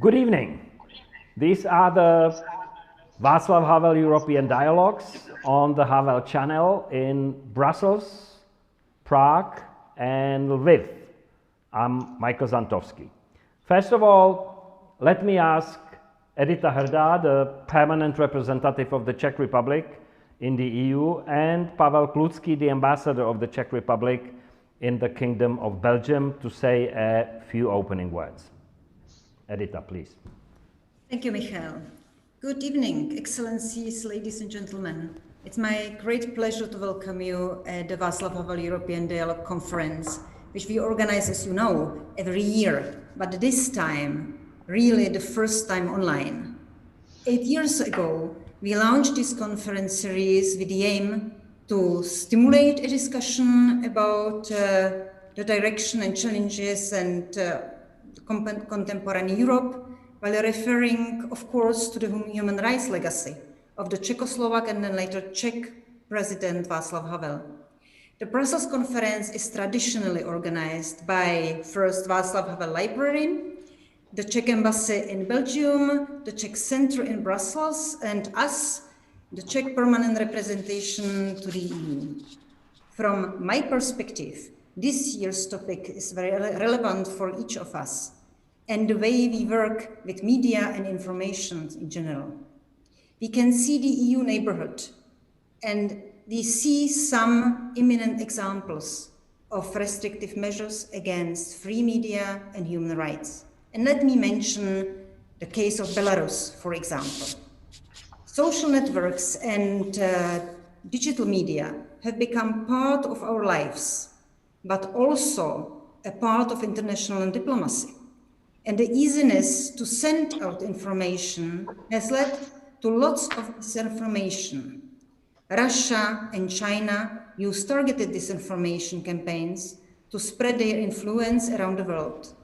Good evening. These are the Václav Havel European Dialogues on the Havel channel in Brussels, Prague, and Lviv. I'm Michael Zantowski. First of all, let me ask Edita Hrda, the permanent representative of the Czech Republic in the EU, and Pavel Klucký, the ambassador of the Czech Republic in the Kingdom of Belgium, to say a few opening words. Edita, please. Thank you, Michael. Good evening, Excellencies, ladies and gentlemen. It's my great pleasure to welcome you at the Václav Havel European Dialogue Conference, which we organize, as you know, every year, but this time, really the first time online. 8 years ago, we launched this conference series with the aim to stimulate a discussion about the direction and challenges and contemporary Europe, while referring, of course, to the human rights legacy of the Czechoslovak and then later Czech President Václav Havel. The Brussels conference is traditionally organized by first Václav Havel Library, the Czech Embassy in Belgium, the Czech Center in Brussels, and us, the Czech Permanent Representation to the EU. From my perspective, this year's topic is very relevant for each of us and the way we work with media and information in general. We can see the EU neighborhood and we see some imminent examples of restrictive measures against free media and human rights. And let me mention the case of Belarus, for example. Social networks and digital media have become part of our lives, but also a part of international diplomacy. And the easiness to send out information has led to lots of disinformation. Russia and China use targeted disinformation campaigns to spread their influence around the world,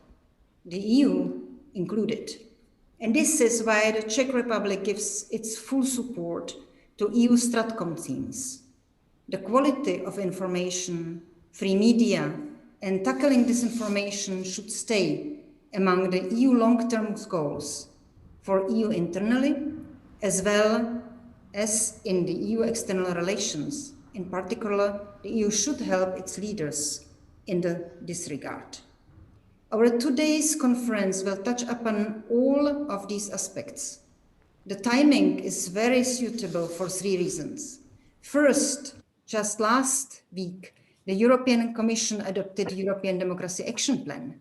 the EU included. And this is why the Czech Republic gives its full support to EU Stratcom teams. The quality of information, free media, and tackling disinformation should stay among the EU long-term goals for EU internally, as well as in the EU external relations. In particular, the EU should help its leaders in this regard. Our today's conference will touch upon all of these aspects. The timing is very suitable for 3 reasons. First, just last week, the European Commission adopted the European Democracy Action Plan,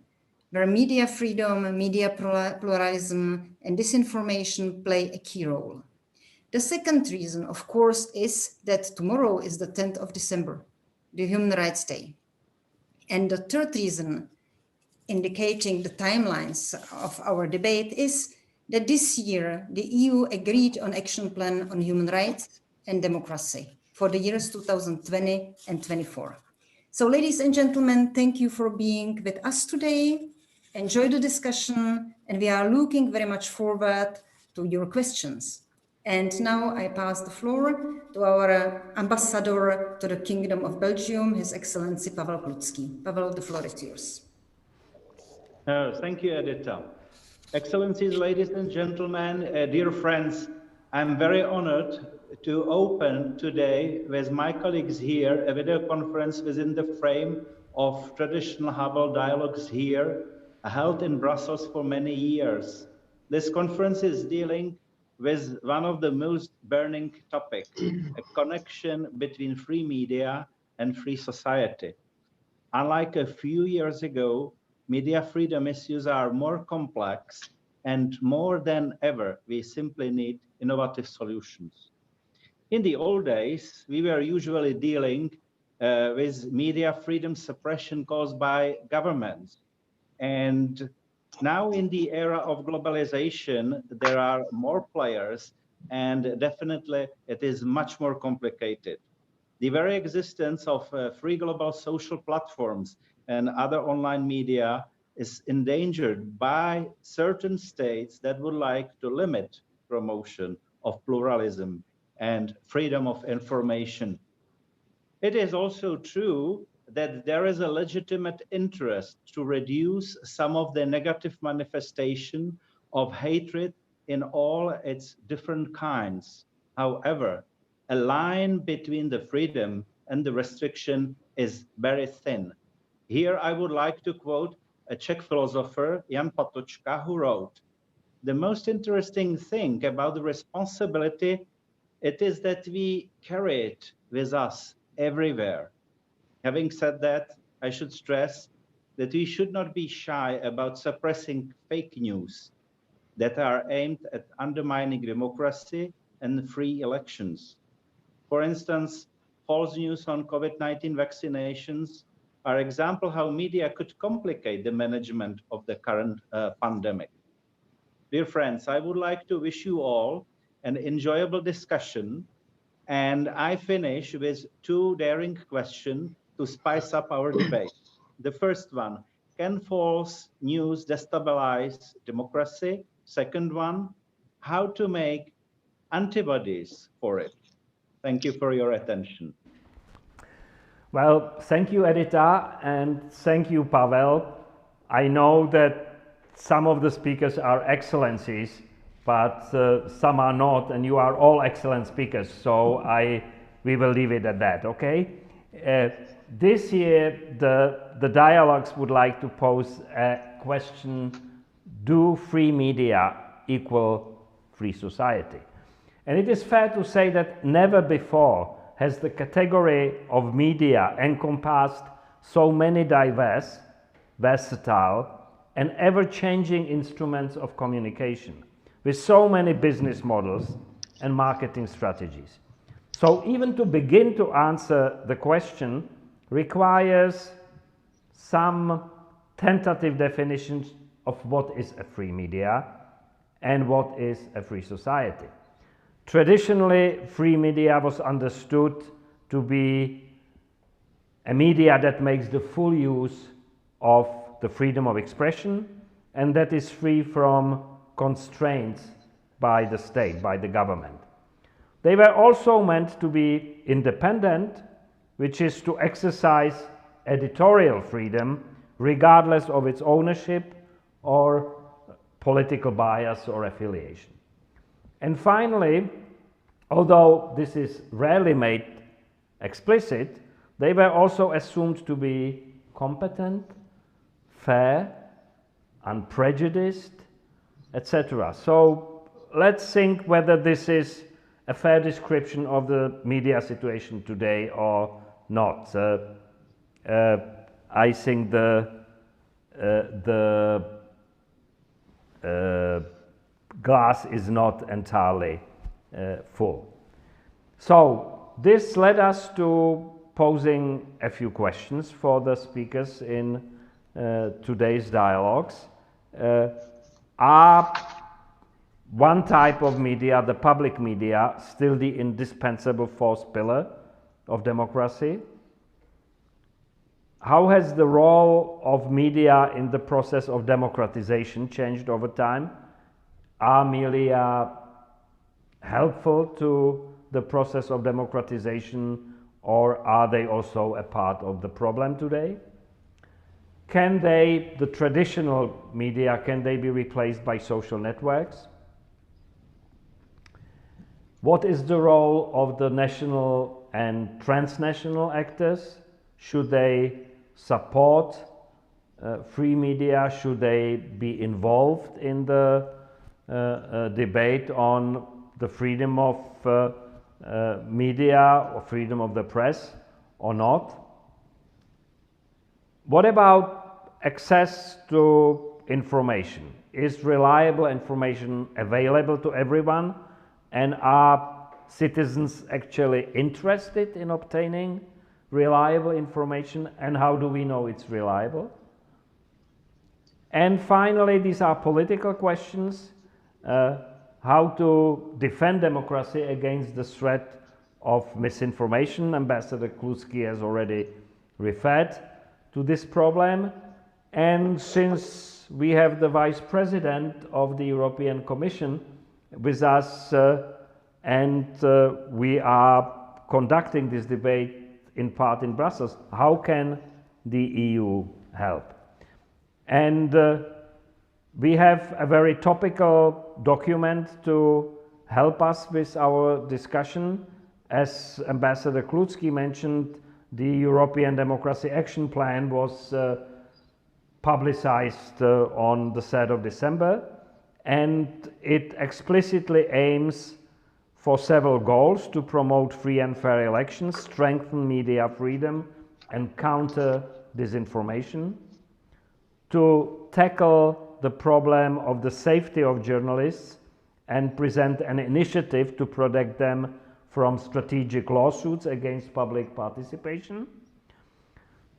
where media freedom, media pluralism, and disinformation play a key role. The second reason, of course, is that tomorrow is the 10th of December, the Human Rights Day. And the third reason, indicating the timelines of our debate, is that this year the EU agreed on action plan on human rights and democracy for the years 2020 and 24. So ladies and gentlemen, thank you for being with us today. Enjoy the discussion, and we are looking very much forward to your questions. And now I pass the floor to our ambassador to the Kingdom of Belgium, His Excellency Pavel Klucký. Pavel, the floor is yours. Thank you, Edita. Excellencies, ladies and gentlemen, dear friends, I'm very honored to open today with my colleagues here a video conference within the frame of traditional Havel dialogues here, held in Brussels for many years. This conference is dealing with one of the most burning topics, a connection between free media and free society. Unlike a few years ago, media freedom issues are more complex, and more than ever, we simply need innovative solutions. In the old days, we were usually dealing with media freedom suppression caused by governments. And now in the era of globalization, there are more players, and definitely it is much more complicated. The very existence of free global social platforms and other online media is endangered by certain states that would like to limit promotion of pluralism and freedom of information. It is also true that there is a legitimate interest to reduce some of the negative manifestation of hatred in all its different kinds. However, a line between the freedom and the restriction is very thin. Here I would like to quote a Czech philosopher, Jan Patočka, who wrote, "The most interesting thing about the responsibility, it is that we carry it with us everywhere." Having said that, I should stress that we should not be shy about suppressing fake news that are aimed at undermining democracy and free elections. For instance, false news on COVID-19 vaccinations are example how media could complicate the management of the current pandemic. Dear friends, I would like to wish you all an enjoyable discussion, and I finish with two daring questions to spice up our debate. The first one, can false news destabilize democracy? Second one, how to make antibodies for it? Thank you for your attention. Well, thank you, Edita, and thank you, Pavel. I know that some of the speakers are excellencies, but some are not, and you are all excellent speakers, so we will leave it at that, okay? This year, the dialogues would like to pose a question: do free media equal free society? And it is fair to say that never before has the category of media encompassed so many diverse, versatile, and ever-changing instruments of communication, with so many business models and marketing strategies. So even to begin to answer the question requires some tentative definitions of what is a free media and what is a free society. Traditionally, free media was understood to be a media that makes the full use of the freedom of expression and that is free from constraints by the state, by the government. They were also meant to be independent, which is to exercise editorial freedom regardless of its ownership or political bias or affiliation. And finally, although this is rarely made explicit, they were also assumed to be competent, fair, unprejudiced, etc. So let's think whether this is a fair description of the media situation today or not. I think the glass is not entirely full. So this led us to posing a few questions for the speakers in today's dialogues. Are one type of media, the public media, still the indispensable fourth pillar of democracy? How has the role of media in the process of democratization changed over time? Are media helpful to the process of democratization, or are they also a part of the problem today? Can they, the traditional media, can they be replaced by social networks? What is the role of the national and transnational actors? Should they support free media? Should they be involved in the debate on the freedom of media or freedom of the press or not? What about access to information? Is reliable information available to everyone? And are citizens actually interested in obtaining reliable information? And how do we know it's reliable? And finally, these are political questions. How to defend democracy against the threat of misinformation. Ambassador Kluski has already referred to this problem. And since we have the Vice President of the European Commission with us and we are conducting this debate in part in Brussels, how can the EU help? And We have a very topical document to help us with our discussion. As Ambassador Klutsky mentioned, the European Democracy Action Plan was publicized on the 3rd of December, and it explicitly aims for several goals: to promote free and fair elections, strengthen media freedom, and counter disinformation, to tackle the problem of the safety of journalists and present an initiative to protect them from strategic lawsuits against public participation,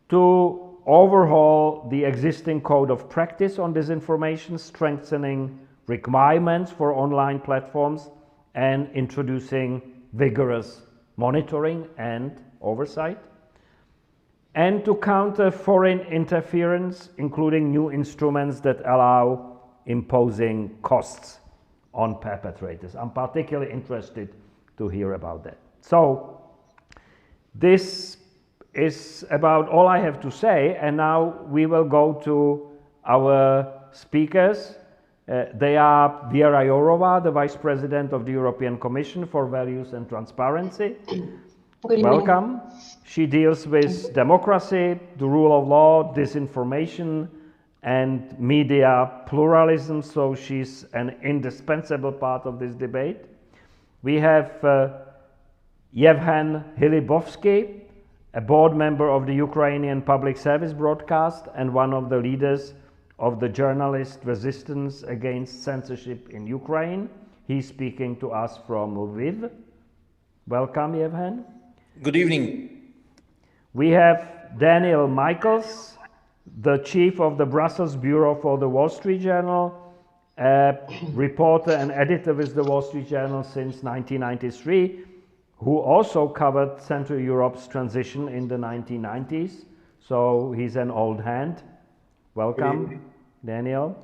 to overhaul the existing code of practice on disinformation, strengthening requirements for online platforms and introducing vigorous monitoring and oversight, and to counter foreign interference, including new instruments that allow imposing costs on perpetrators. I'm particularly interested to hear about that. So this is about all I have to say, and now we will go to our speakers. They are Věra Jourová, the Vice President of the European Commission for Values and Transparency. Welcome. She deals with democracy, the rule of law, disinformation, and media pluralism, so she's an indispensable part of this debate. We have Yevhen Hilibovsky, a board member of the Ukrainian Public Service Broadcast and one of the leaders of the journalist resistance against censorship in Ukraine. He's speaking to us from Lviv. Welcome, Yevhen. Good evening. We have Daniel Michaels, the chief of the Brussels Bureau for the Wall Street Journal, a reporter and editor with the Wall Street Journal since 1993, who also covered Central Europe's transition in the 1990s. So he's an old hand. Welcome, Daniel.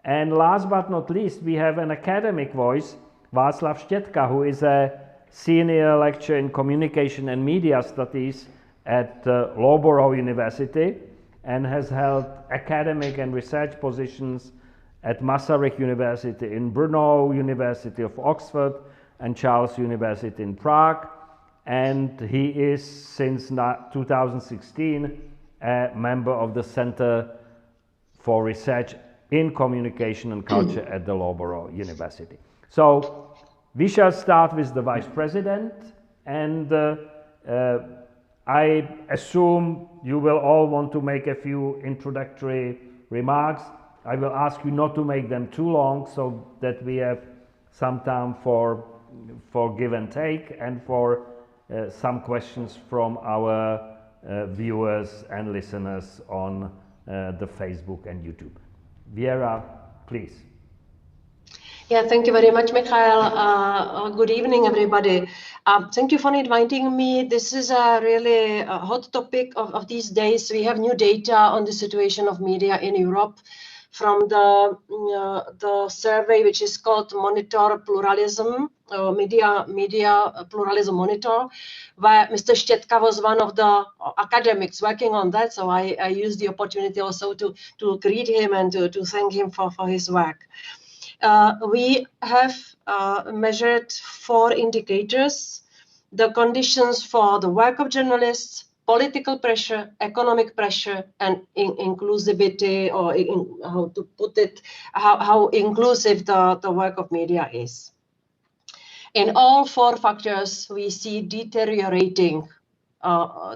And last but not least, we have an academic voice, Václav Štětka, who is a senior lecturer in communication and media studies at Loughborough University and has held academic and research positions at Masaryk University in Brno, University of Oxford, and Charles University in Prague. And he is, since 2016, a member of the Center for Research in Communication and Culture at the Loughborough University. So we shall start with the Vice President, and I assume you will all want to make a few introductory remarks. I will ask you not to make them too long so that we have some time for give and take and for some questions from our viewers and listeners on the Facebook and YouTube. Věra, please. Yeah, thank you very much, Mikhail. Good evening, everybody. Thank you for inviting me. This is a really hot topic of these days. We have new data on the situation of media in Europe from the survey, which is called Monitor Pluralism, Media Pluralism Monitor, where Mr. Štětka was one of the academics working on that. So I used the opportunity also to greet him and to thank him for his work. We have measured 4 indicators: the conditions for the work of journalists, political pressure, economic pressure, and inclusivity, or how to put it, how inclusive the work of media is. In all 4 factors, we see deteriorating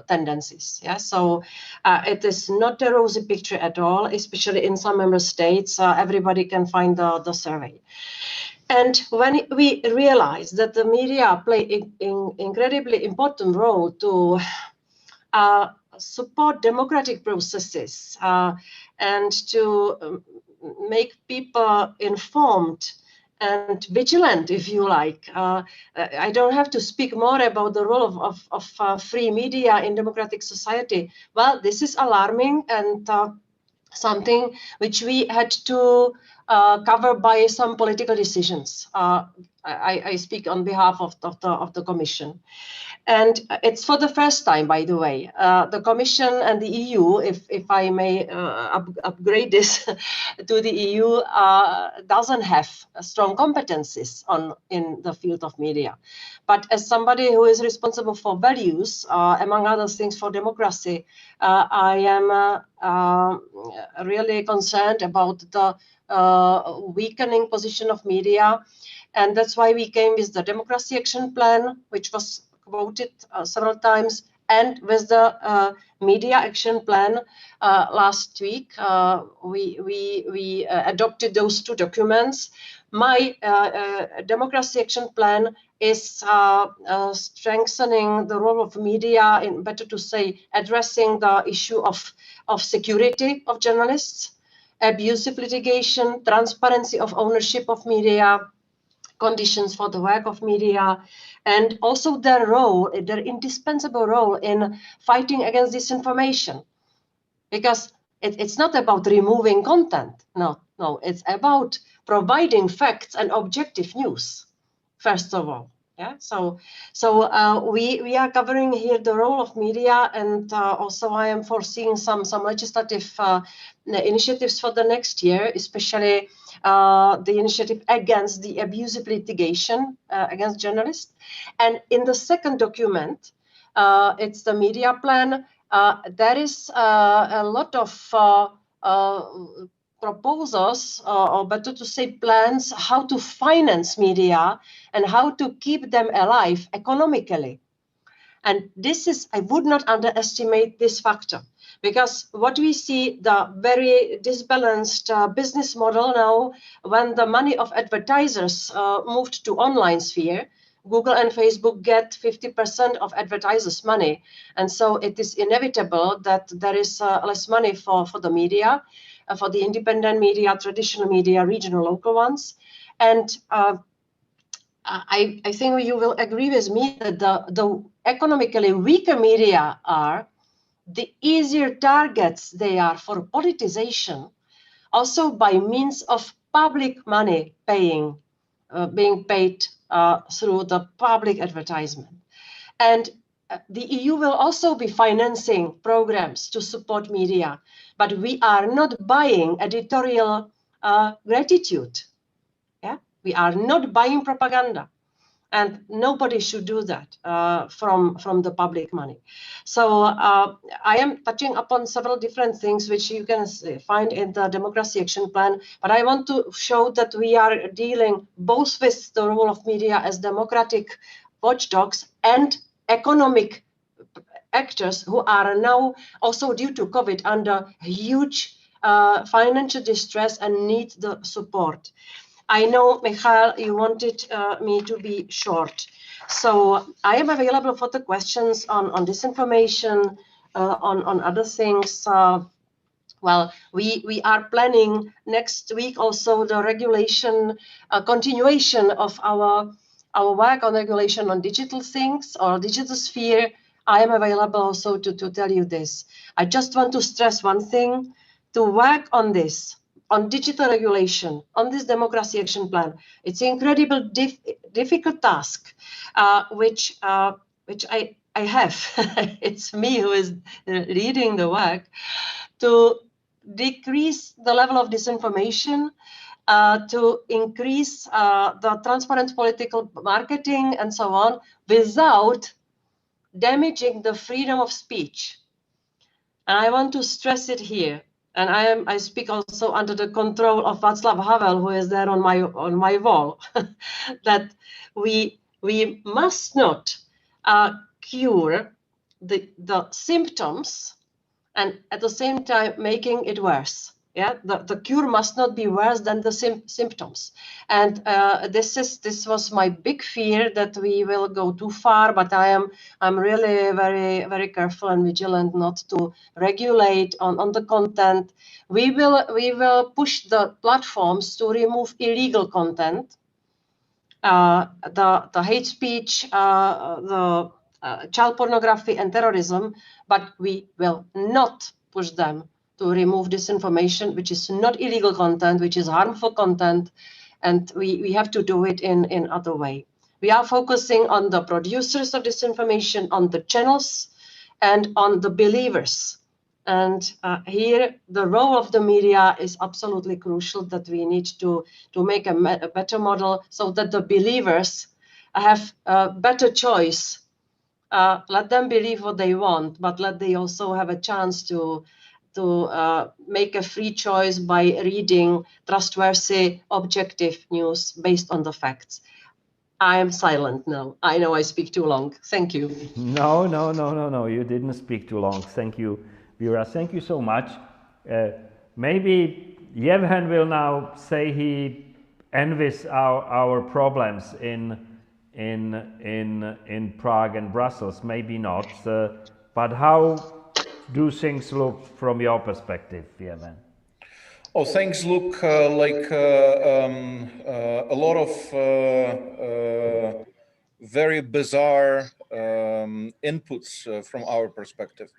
tendencies. Yeah, so it is not a rosy picture at all, especially in some member states. Everybody can find the survey. And when we realize that the media play an incredibly important role to support democratic processes and to make people informed and vigilant, if you like. I don't have to speak more about the role of free media in democratic society. Well, this is alarming and something which we had to covered by some political decisions. I speak on behalf of the Commission. And it's for the first time, by the way, the Commission and the EU, if I may upgrade this to the EU, doesn't have strong competencies in the field of media. But as somebody who is responsible for values, among other things for democracy, I am really concerned about the weakening position of media. And that's why we came with the Democracy Action Plan, which was quoted several times, and with the Media Action Plan last week. We adopted those two documents. My Democracy Action Plan is strengthening the role of media, better to say, addressing the issue of security of journalists, abusive litigation, transparency of ownership of media, conditions for the work of media, and also their role, their indispensable role in fighting against disinformation. Because it's not about removing content. No, it's about providing facts and objective news, first of all. Yeah, so we are covering here the role of media, and also I am foreseeing some legislative initiatives for the next year, especially the initiative against the abusive litigation against journalists. And in the second document, it's the media plan. There is a lot of proposals, or better to say plans, how to finance media and how to keep them alive economically. And this is, I would not underestimate this factor, because what we see, the very disbalanced business model now, when the money of advertisers moved to online sphere, Google and Facebook get 50% of advertisers' money. And so it is inevitable that there is less money for the media, for the independent media, traditional media, regional, local ones. And I think you will agree with me that the economically weaker media are, the easier targets they are for politicization, also by means of public money being paid through the public advertisement. And the EU will also be financing programs to support media, but we are not buying editorial gratitude. Yeah, we are not buying propaganda, and nobody should do that from the public money. So I am touching upon several different things which you can find in the Democracy Action Plan, but I want to show that we are dealing both with the role of media as democratic watchdogs and economic actors who are now also, due to COVID, under huge financial distress and need the support. I know, Michael, you wanted me to be short. So I am available for the questions on disinformation, on other things. Well, we are planning next week also the regulation, continuation of our work on regulation on digital things or digital sphere. I am available also to tell you this. I just want to stress one thing: to work on this, on digital regulation, on this Democracy Action Plan. It's an incredible difficult task, which I have. It's me who is leading the work to decrease the level of disinformation, to increase the transparent political marketing and so on, without damaging the freedom of speech. And I want to stress it here. And I speak also under the control of Václav Havel, who is there on my wall, that we must not cure the symptoms and at the same time making it worse. Yeah, the cure must not be worse than the symptoms. And this was my big fear, that we will go too far. But I'm really very, very careful and vigilant not to regulate on the content. We will push the platforms to remove illegal content, the hate speech, the child pornography and terrorism, but we will not push them to remove disinformation, which is not illegal content, which is harmful content, and we have to do it in other way. We are focusing on the producers of disinformation, on the channels, and on the believers. And here, the role of the media is absolutely crucial, that we need to make a better model so that the believers have a better choice. Let them believe what they want, but let they also have a chance to make a free choice by reading trustworthy, objective news based on the facts. I am silent now. I know I speak too long. Thank you. No, you didn't speak too long. Thank you, Vera. Thank you so much. Maybe Yevhen will now say he envies our problems in Prague and Brussels. Maybe not. But how do things look from your perspective, Yevhen? Oh, things look like a lot of very bizarre inputs from our perspective.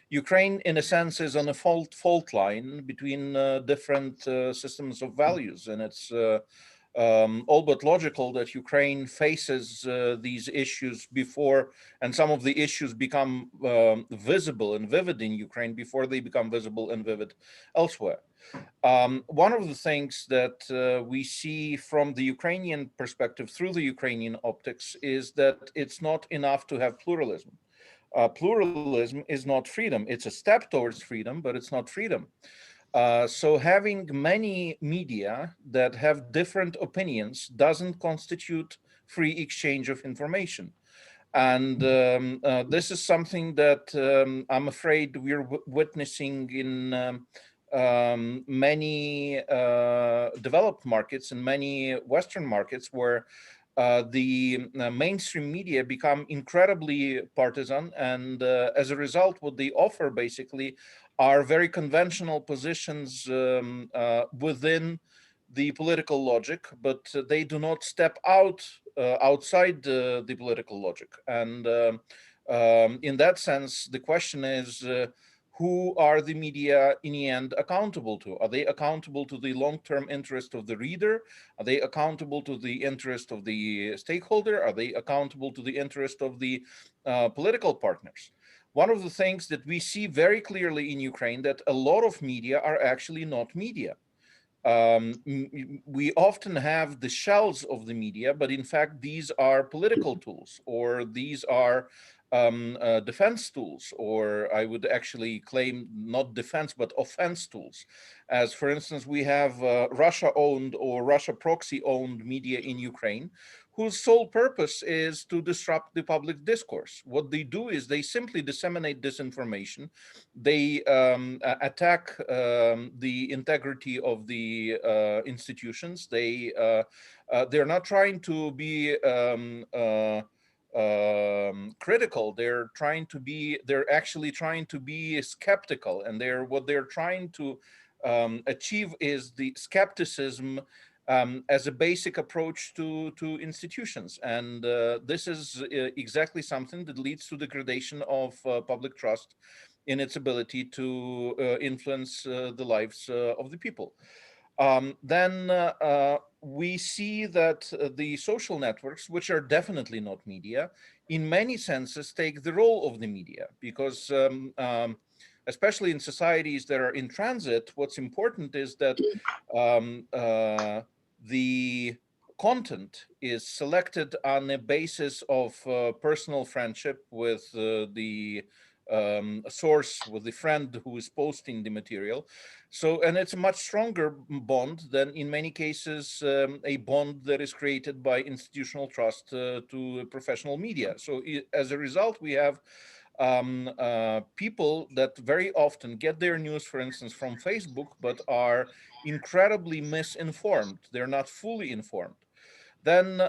Ukraine, in a sense, is on a fault line between different systems of values, and it's all but logical that Ukraine faces these issues before, and some of the issues become visible and vivid in Ukraine before they become visible and vivid elsewhere. One of the things that we see from the Ukrainian perspective through the Ukrainian optics is that it's not enough to have pluralism. Pluralism is not freedom. It's a step towards freedom, but it's not freedom. So having many media that have different opinions doesn't constitute free exchange of information. And this is something that I'm afraid we're witnessing in many developed markets and many Western markets, where the mainstream media become incredibly partisan, and as a result, what they offer basically are very conventional positions within the political logic, but they do not step outside the political logic. And in that sense, the question is, who are the media in the end accountable to? Are they accountable to the long-term interest of the reader? Are they accountable to the interest of the stakeholder? Are they accountable to the interest of the political partners? One of the things that we see very clearly in Ukraine, that a lot of media are actually not media. We often have the shells of the media, but in fact, these are political tools, or these are defense tools, or I would actually claim not defense, but offense tools. As for instance, we have Russia-owned or Russia proxy-owned media in Ukraine, whose sole purpose is to disrupt the public discourse. What they do is they simply disseminate disinformation. They attack the integrity of the institutions. They're not trying to be critical. They're actually trying to be skeptical, and what they're trying to achieve is the skepticism as a basic approach to institutions. And this is exactly something that leads to degradation of public trust in its ability to influence the lives of the people. Then we see that the social networks, which are definitely not media, in many senses take the role of the media, because especially in societies that are in transit, what's important is that the content is selected on a basis of personal friendship with the source, with the friend who is posting the material. So, and it's a much stronger bond than in many cases a bond that is created by institutional trust to professional media. So as a result, we have people that very often get their news, for instance, from Facebook, but are incredibly misinformed. They're not fully informed. Then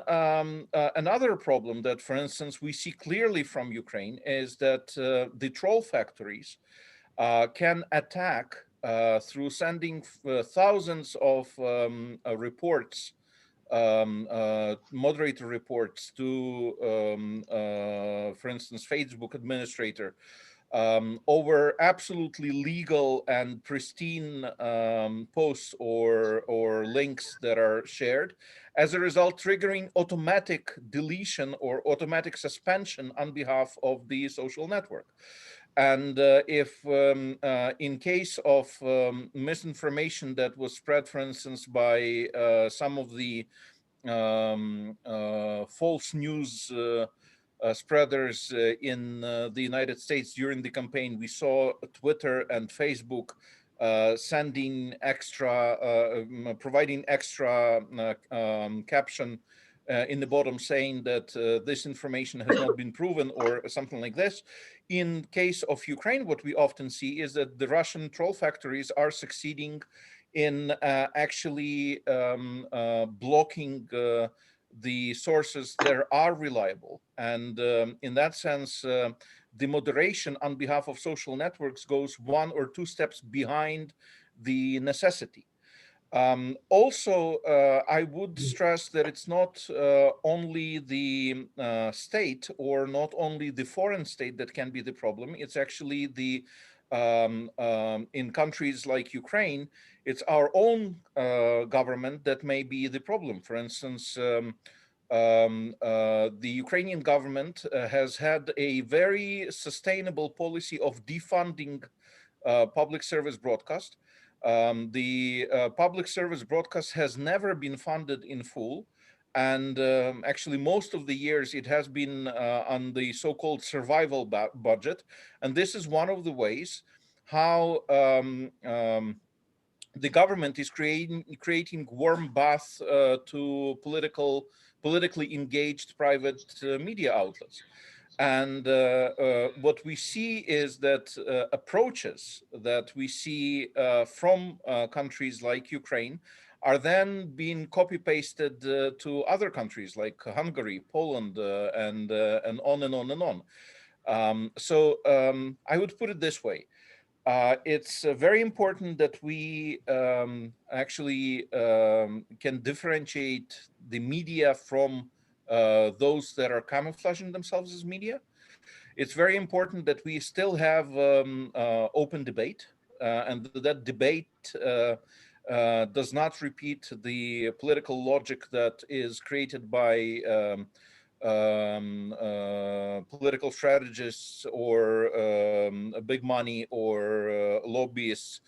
another problem that, for instance, we see clearly from Ukraine is that the troll factories can attack through sending thousands of reports, moderator reports to, for instance, Facebook administrator, over absolutely legal and pristine posts or links that are shared, as a result triggering automatic deletion or automatic suspension on behalf of the social network. And if in case of misinformation that was spread, for instance, by some of the false news spreaders in the United States during the campaign, we saw Twitter and Facebook sending extra, providing extra caption in the bottom saying that this information has not been proven or something like this. In case of Ukraine, what we often see is that the Russian troll factories are succeeding in actually blocking the sources that are reliable. And in that sense, the moderation on behalf of social networks goes 1 or 2 steps behind the necessity. Also, I would stress that it's not only the state or not only the foreign state that can be the problem. It's actually the in countries like Ukraine, it's our own government that may be the problem. For instance, the Ukrainian government has had a very sustainable policy of defunding public service broadcast. The public service broadcast has never been funded in full. And actually, most of the years it has been on the so-called survival budget. And this is one of the ways how the government is creating warm bath to politically engaged private media outlets. And what we see is that approaches that we see from countries like Ukraine are then being copy-pasted to other countries like Hungary, Poland, and on and on and on. So I would put it this way. It's very important that we actually can differentiate the media from those that are camouflaging themselves as media. It's very important that we still have open debate, and that debate does not repeat the political logic that is created by political strategists or big money or lobbyists,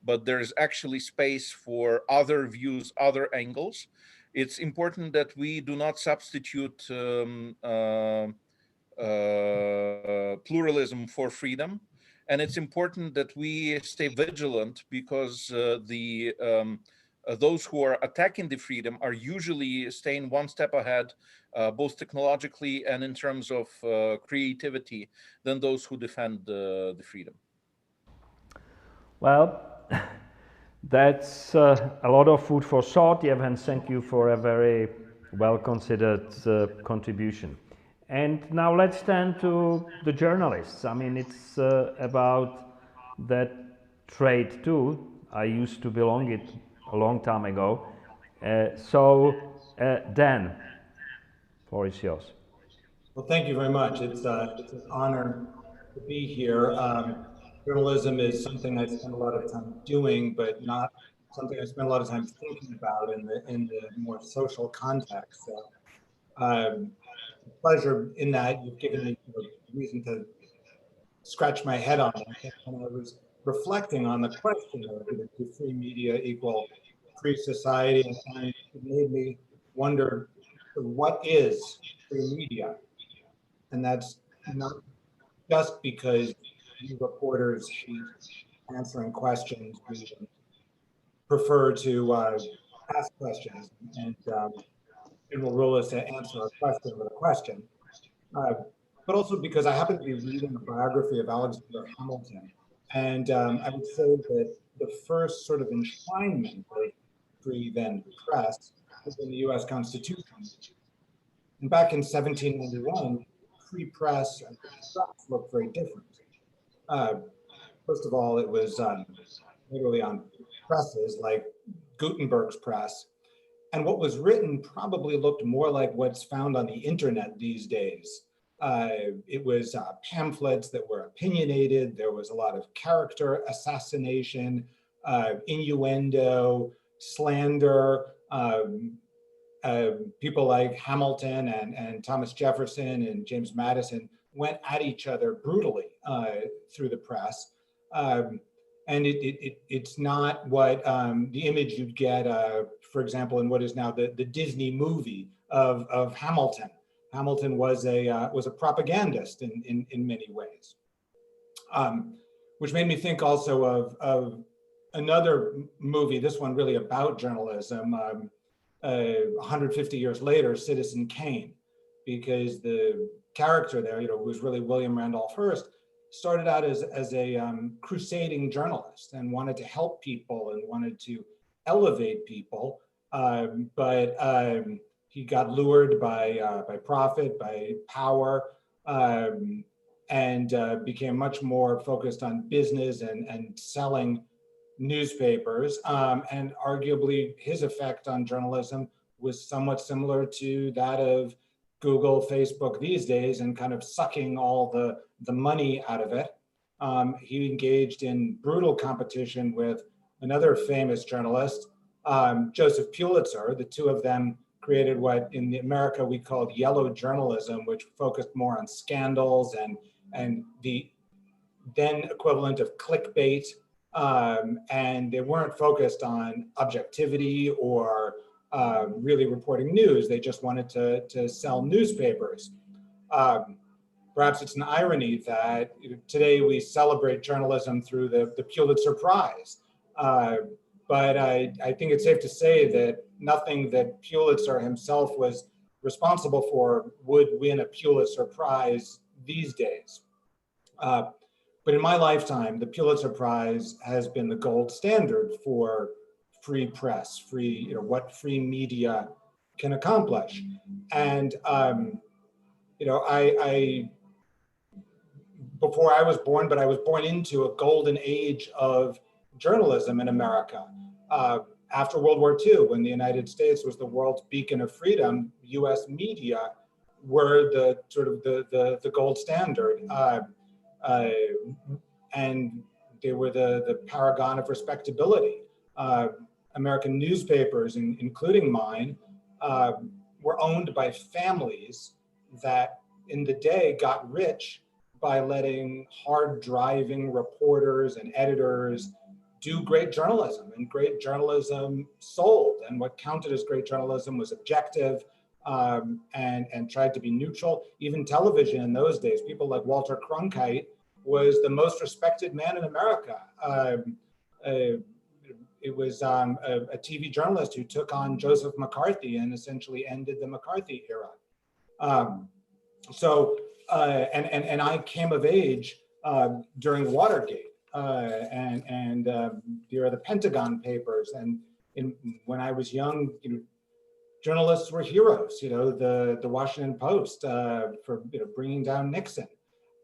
but there's actually space for other views, other angles. It's important that we do not substitute pluralism for freedom. And it's important that we stay vigilant because those who are attacking the freedom are usually staying 1 step ahead, both technologically and in terms of creativity, than those who defend the freedom. Well, that's a lot of food for thought, Yevhen. Thank you for a very well-considered contribution. And now let's turn to the journalists. I mean, it's about that trade too. I used to belong it a long time ago. Dan, floor is yours. Well, thank you very much. It's an honor to be here. Journalism is something I spend a lot of time doing, but not something I spend a lot of time thinking about in the more social context. So, pleasure in that you've given me a reason to scratch my head on it. And I was reflecting on the question of do free media equal free society, and it made me wonder what is free media. And that's not just because you reporters hate answering questions. We prefer to ask questions, and general rule is to answer a question with a question. But also because I happen to be reading a biography of Alexander Hamilton. And I would say that the first sort of enshrinement of free then press was in the US Constitution. And back in 1791, free press and free press looked very different. First of all, it was literally on presses like Gutenberg's press. And what was written probably looked more like what's found on the internet these days. It was pamphlets that were opinionated. There was a lot of character assassination, innuendo, slander. People like Hamilton and Thomas Jefferson and James Madison went at each other brutally through the press. And it's not what the image you'd get, for example, in what is now the Disney movie of Hamilton. Hamilton was a propagandist in many ways, which made me think also of another movie, this one really about journalism, 150 years later, Citizen Kane, because the character there, who was really William Randolph Hearst, started out as a crusading journalist and wanted to help people and wanted to elevate people, but he got lured by profit, by power, and became much more focused on business and selling newspapers. And arguably his effect on journalism was somewhat similar to that of Google, Facebook these days, and kind of sucking all the money out of it. He engaged in brutal competition with another famous journalist, Joseph Pulitzer. The two of them created what in America we called yellow journalism, which focused more on scandals and the then equivalent of clickbait. And they weren't focused on objectivity or really reporting news. They just wanted to sell newspapers. Perhaps it's an irony that today we celebrate journalism through the Pulitzer Prize. But I think it's safe to say that nothing that Pulitzer himself was responsible for would win a Pulitzer Prize these days. But in my lifetime, the Pulitzer Prize has been the gold standard for free press, what free media can accomplish. And, before I was born, but I was born into a golden age of journalism in America. After World War II, when the United States was the world's beacon of freedom, US media were the sort of the gold standard. And they were the paragon of respectability. American newspapers, including mine, were owned by families that in the day got rich by letting hard-driving reporters and editors do great journalism, and great journalism sold. And what counted as great journalism was objective and tried to be neutral. Even television in those days, people like Walter Cronkite was the most respected man in America. It was a TV journalist who took on Joseph McCarthy and essentially ended the McCarthy era. And I came of age during Watergate and there are the Pentagon Papers. And when I was young, journalists were heroes. The Washington Post for bringing down Nixon.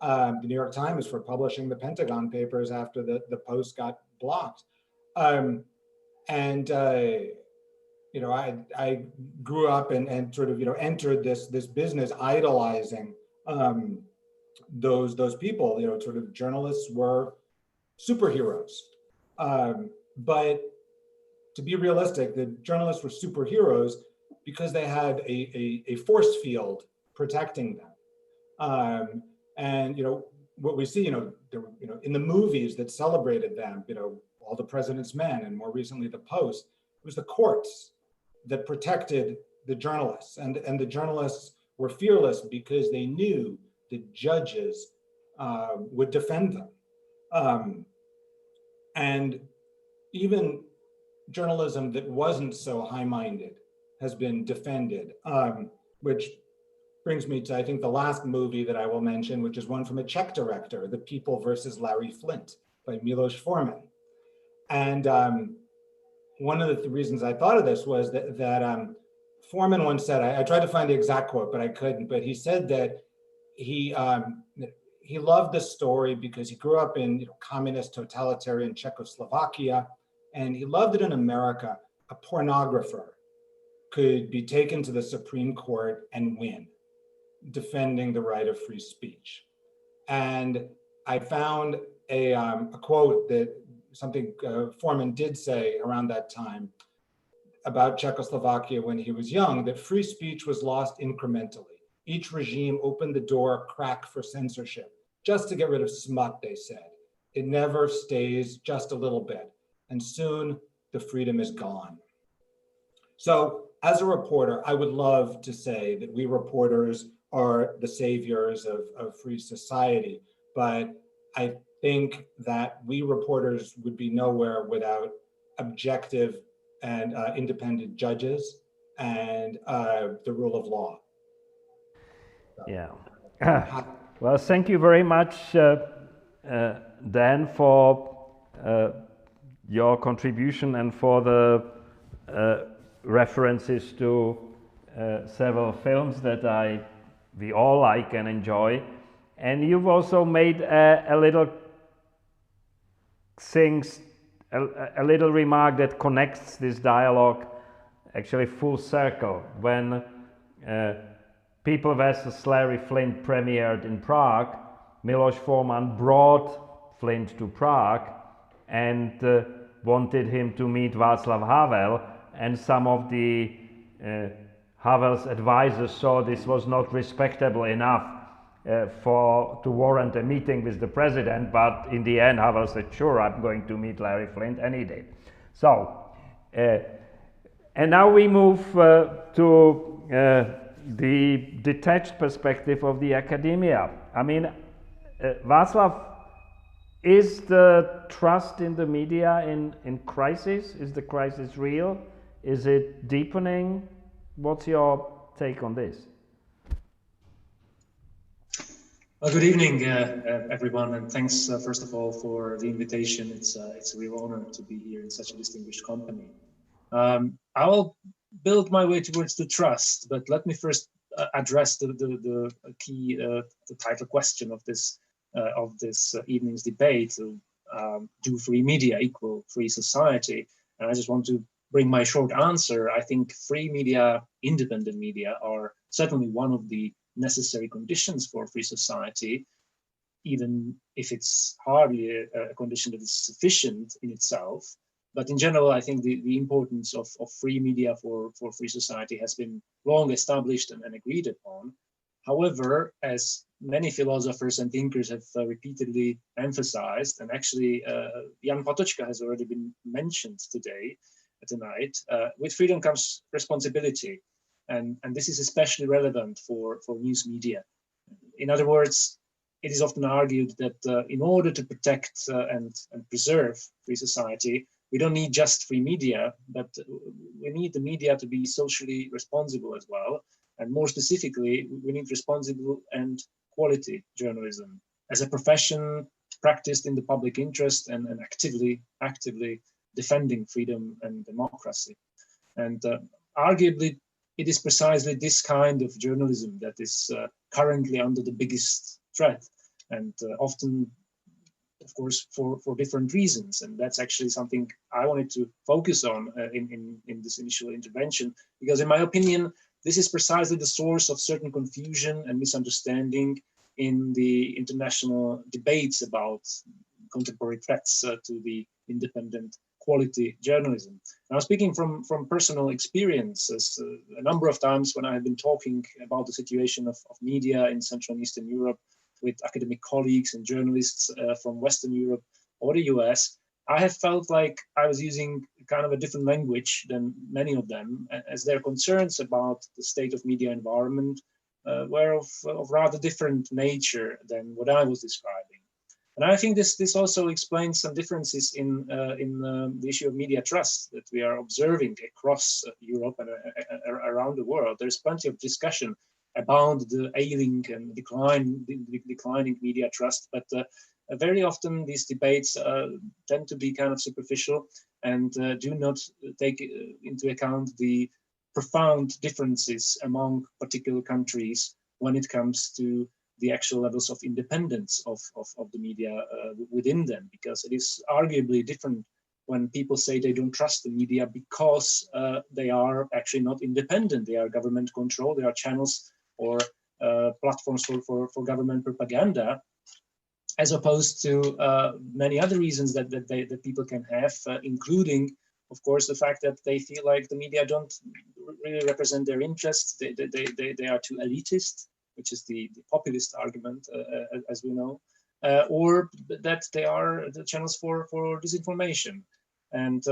The New York Times for publishing the Pentagon Papers after the Post got blocked. I grew up and sort of entered this business idolizing those people. Sort of journalists were superheroes, but to be realistic, the journalists were superheroes because they had a force field protecting them. And what we see, there were, in the movies that celebrated them, All the President's Men, and more recently The Post, it was the courts that protected the journalists, and the journalists were fearless because they knew the judges would defend them. And even journalism that wasn't so high-minded has been defended, which brings me to, I think, the last movie that I will mention, which is one from a Czech director, The People versus Larry Flynt by Milos Forman. And one of the reasons I thought of this was that Forman once said, I tried to find the exact quote, but I couldn't, but he said that he loved the story because he grew up in communist totalitarian Czechoslovakia, and he loved it in America. A pornographer could be taken to the Supreme Court and win. defending the right of free speech. And I found a quote that something Foreman did say around that time about Czechoslovakia when he was young, that free speech was lost incrementally. Each regime opened the door a crack for censorship, just to get rid of smut, they said. It never stays just a little bit. And soon the freedom is gone. So as a reporter, I would love to say that we reporters are the saviors of free society, but I think that we reporters would be nowhere without objective and independent judges and the rule of law. Yeah. Well, thank you very much, Dan, for your contribution and for the references to several films that we all like and enjoy. And you've also made a little a little remark that connects this dialogue actually full circle. When People vs. Larry Flynt premiered in Prague, Miloš Forman brought Flynt to Prague and wanted him to meet Václav Havel, and some of the Havel's advisors saw this was not respectable enough to warrant a meeting with the president, but in the end Havel said, sure, I'm going to meet Larry Flynt, and he did. So, and now we move to the detached perspective of the academia. I mean, Václav, is the trust in the media in crisis? Is the crisis real? Is it deepening? What's your take on this? Well, good evening, everyone, and thanks first of all for the invitation. It's a real honor to be here in such a distinguished company. I will build my way towards the trust, but let me first address the key, the title question of this evening's debate: do free media equal free society? And I just want to bring my short answer. I think free media, independent media, are certainly one of the necessary conditions for free society, even if it's hardly a condition that is sufficient in itself. But in general, I think the importance of free media for free society has been long established and agreed upon. However, as many philosophers and thinkers have repeatedly emphasized, and actually Jan Patočka has already been mentioned tonight, with freedom comes responsibility. And this is especially relevant for news media. In other words, it is often argued that in order to protect and preserve free society, we don't need just free media, but we need the media to be socially responsible as well. And more specifically, we need responsible and quality journalism as a profession practiced in the public interest and actively defending freedom and democracy. And arguably, it is precisely this kind of journalism that is currently under the biggest threat, and often, of course, for different reasons. And that's actually something I wanted to focus on in this initial intervention, because in my opinion, this is precisely the source of certain confusion and misunderstanding in the international debates about contemporary threats to the independent quality journalism. Now, speaking from personal experiences, a number of times when I have been talking about the situation of media in Central and Eastern Europe with academic colleagues and journalists from Western Europe or the US, I have felt like I was using kind of a different language than many of them, as their concerns about the state of media environment were of rather different nature than what I was describing. And I think this also explains some differences in the issue of media trust that we are observing across Europe and around the world. There's plenty of discussion about the ailing and declining media trust, but very often these debates tend to be kind of superficial and do not take into account the profound differences among particular countries when it comes to the actual levels of independence of the media within them, because it is arguably different when people say they don't trust the media because they are actually not independent. They are government controlled, they are channels or platforms for government propaganda, as opposed to many other reasons that people can have, including, of course, the fact that they feel like the media don't really represent their interests. They are too elitist, which is the populist argument, as we know, or that they are the channels for disinformation. And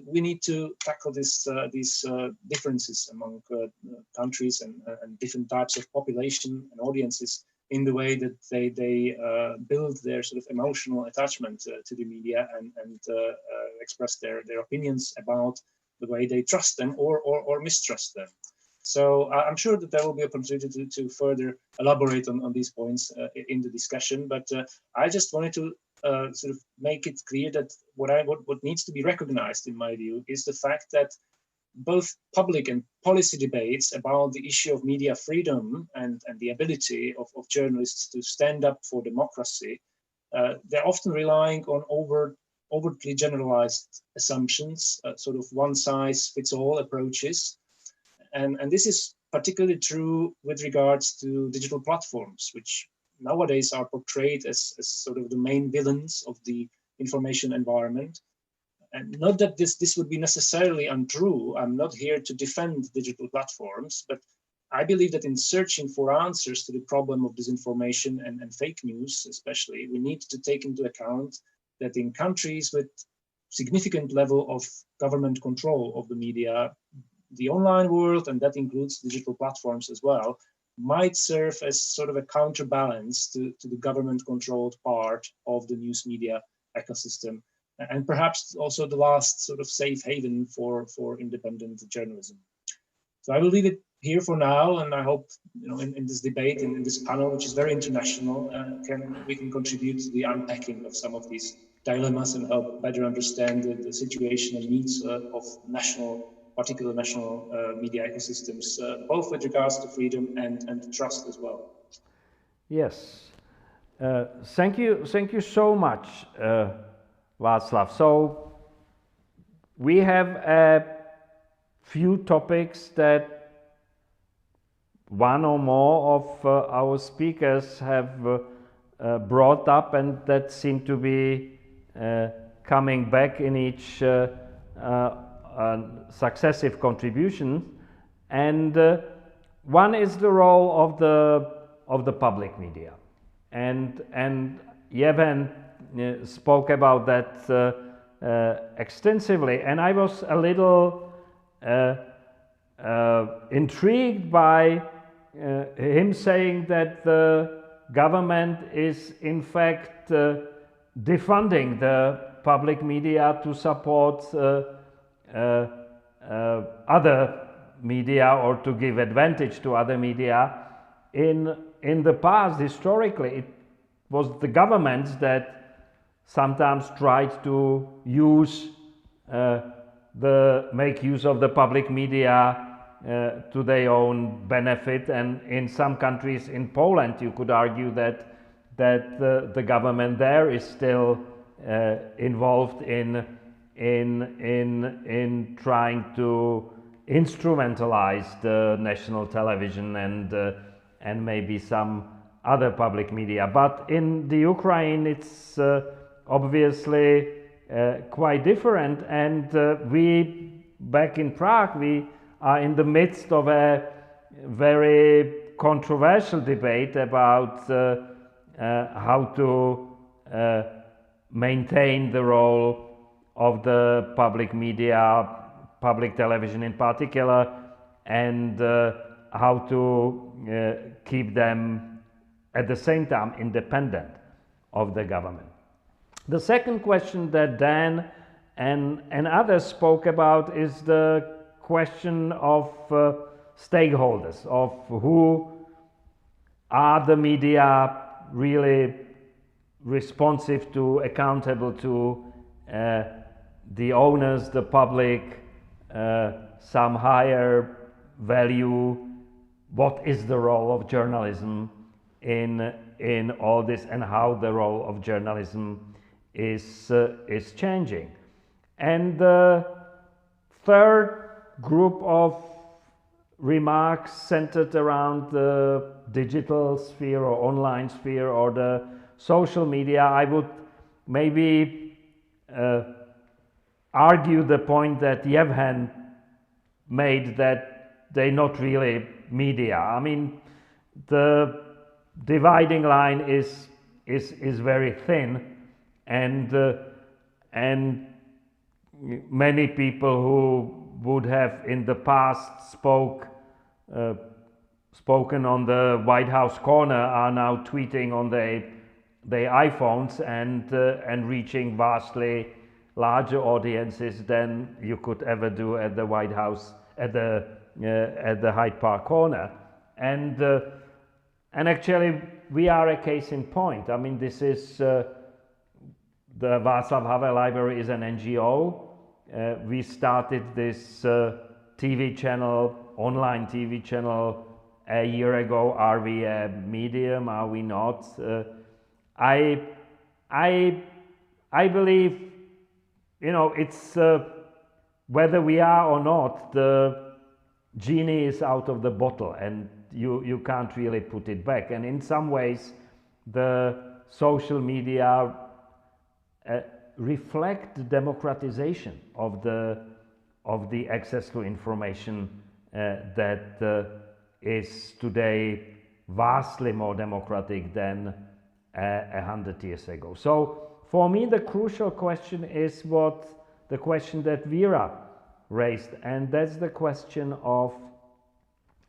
we need to tackle these differences among countries and different types of population and audiences in the way that they build their sort of emotional attachment to the media and express their opinions about the way they trust them or mistrust them. So I'm sure that there will be an opportunity to further elaborate on these points in the discussion, but I just wanted to sort of make it clear that what needs to be recognized, in my view, is the fact that both public and policy debates about the issue of media freedom and the ability of journalists to stand up for democracy, they're often relying on overtly generalized assumptions, sort of one-size-fits-all approaches. And this is particularly true with regards to digital platforms, which nowadays are portrayed as sort of the main villains of the information environment. And not that this would be necessarily untrue. I'm not here to defend digital platforms, but I believe that in searching for answers to the problem of disinformation and fake news, especially, we need to take into account that in countries with significant level of government control of the media, the online world, and that includes digital platforms as well, might serve as sort of a counterbalance to the government-controlled part of the news media ecosystem, and perhaps also the last sort of safe haven for independent journalism. So I will leave it here for now, and I hope, you know, in this debate, in this panel, which is very international, we can contribute to the unpacking of some of these dilemmas and help better understand the situation and needs of particular national media ecosystems, both with regards to freedom and trust as well. Yes, thank you so much, Václav. So we have a few topics that one or more of our speakers have brought up, and that seem to be coming back in each successive contribution. And one is the role of the public media, and Yevhen spoke about that extensively, and I was a little intrigued by him saying that the government is in fact defunding the public media to support other media, or to give advantage to other media. In the past, historically, it was the governments that sometimes tried to make use of the public media to their own benefit, and in some countries, in Poland, you could argue that the government there is still involved in trying to instrumentalize the national television and maybe some other public media. But in the Ukraine, it's obviously quite different, and we back in Prague, we are in the midst of a very controversial debate about how to maintain the role of the public media, public television in particular, and how to keep them at the same time independent of the government. The second question that Dan and others spoke about is the question of stakeholders, of who are the media really responsive to, accountable to, the owners, the public, some higher value. What is the role of journalism in all this, and how the role of journalism is changing? And the third group of remarks centered around the digital sphere or online sphere or the social media, I would maybe argue the point that Yevhen made, that they're not really media. I mean, the dividing line is very thin, and many people who would have in the past spoken on the White House corner are now tweeting on their iPhones and reaching vastly larger audiences than you could ever do at the White House at the Hyde Park corner, and actually we are a case in point. I mean, this is the Václav Havel Library is an NGO. We started this TV channel, online TV channel, a year ago. Are we a medium? Are we not? I believe, you know, it's whether we are or not, the genie is out of the bottle, and you can't really put it back. And in some ways, the social media reflect the democratization of the access to information that is today vastly more democratic than 100 years ago. So for me, the crucial question is the question that Vera raised, and that's the question of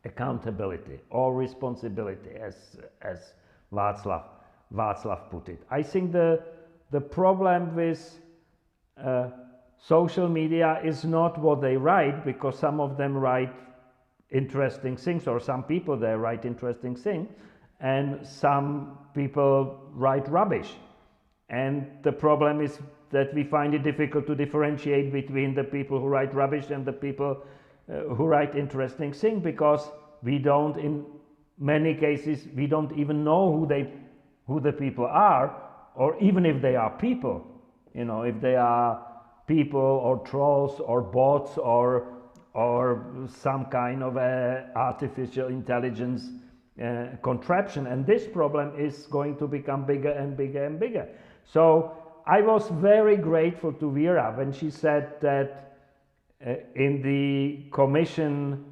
accountability or responsibility, as Václav put it. I think the problem with social media is not what they write, because some of them write interesting things, or some people there write interesting things, and some people write rubbish. And the problem is that we find it difficult to differentiate between the people who write rubbish and the people who write interesting things, because we don't, in many cases, we don't even know who the people are, or even if they are people, you know, if they are people or trolls or bots or some kind of artificial intelligence contraption. And this problem is going to become bigger and bigger and bigger. So I was very grateful to Vera when she said that in the Commission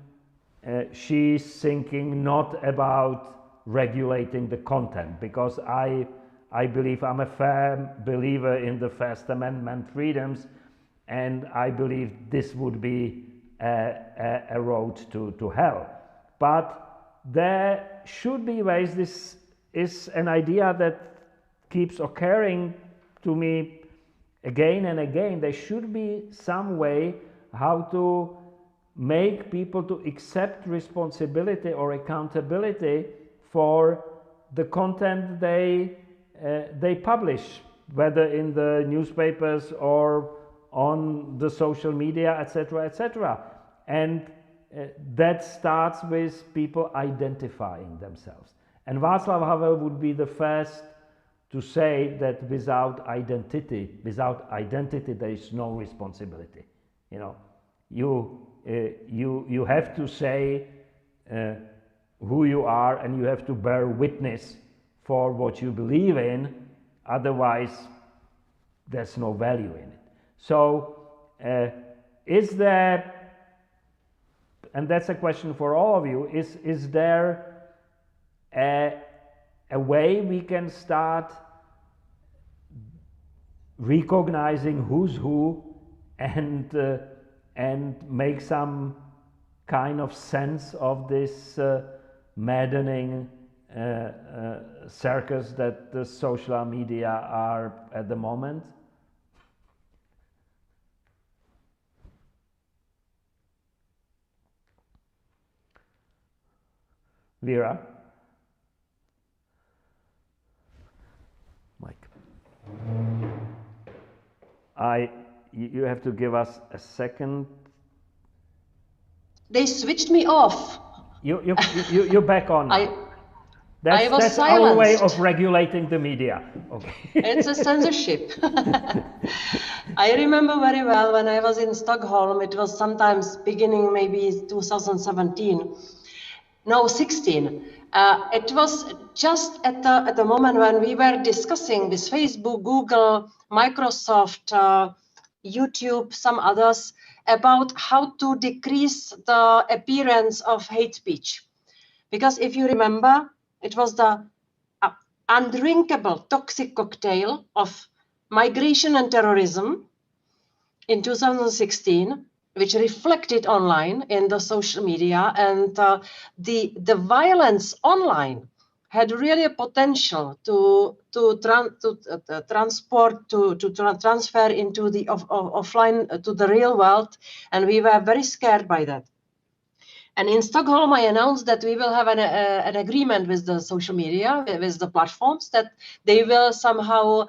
she's thinking not about regulating the content, because I believe, I'm a firm believer in the First Amendment freedoms, and I believe this would be a road to hell. But there should be ways. This is an idea that keeps occurring to me again and again. There should be some way how to make people to accept responsibility or accountability for the content they publish, whether in the newspapers or on the social media, etc., etc. And that starts with people identifying themselves. And Václav Havel would be the first to say that without identity there is no responsibility. You know, you have to say who you are, and you have to bear witness for what you believe in, otherwise there's no value in it. So is there, and that's a question for all of you, is there a way we can start recognizing who's who and make some kind of sense of this maddening circus that the social media are at the moment? Vera? Mike. You have to give us a second. They switched me off. You're back on. I was that's silenced. Our way of regulating the media. Okay. It's a censorship. I remember very well when I was in Stockholm, it was sometimes beginning maybe 2017, no, 16. It was just at the moment when we were discussing with Facebook, Google, Microsoft, YouTube, some others, about how to decrease the appearance of hate speech. Because if you remember, it was the undrinkable toxic cocktail of migration and terrorism in 2016, which reflected online in the social media, and the violence online had really a potential to transfer into the offline to the real world, and we were very scared by that. And in Stockholm, I announced that we will have an agreement with the social media, with the platforms, that they will somehow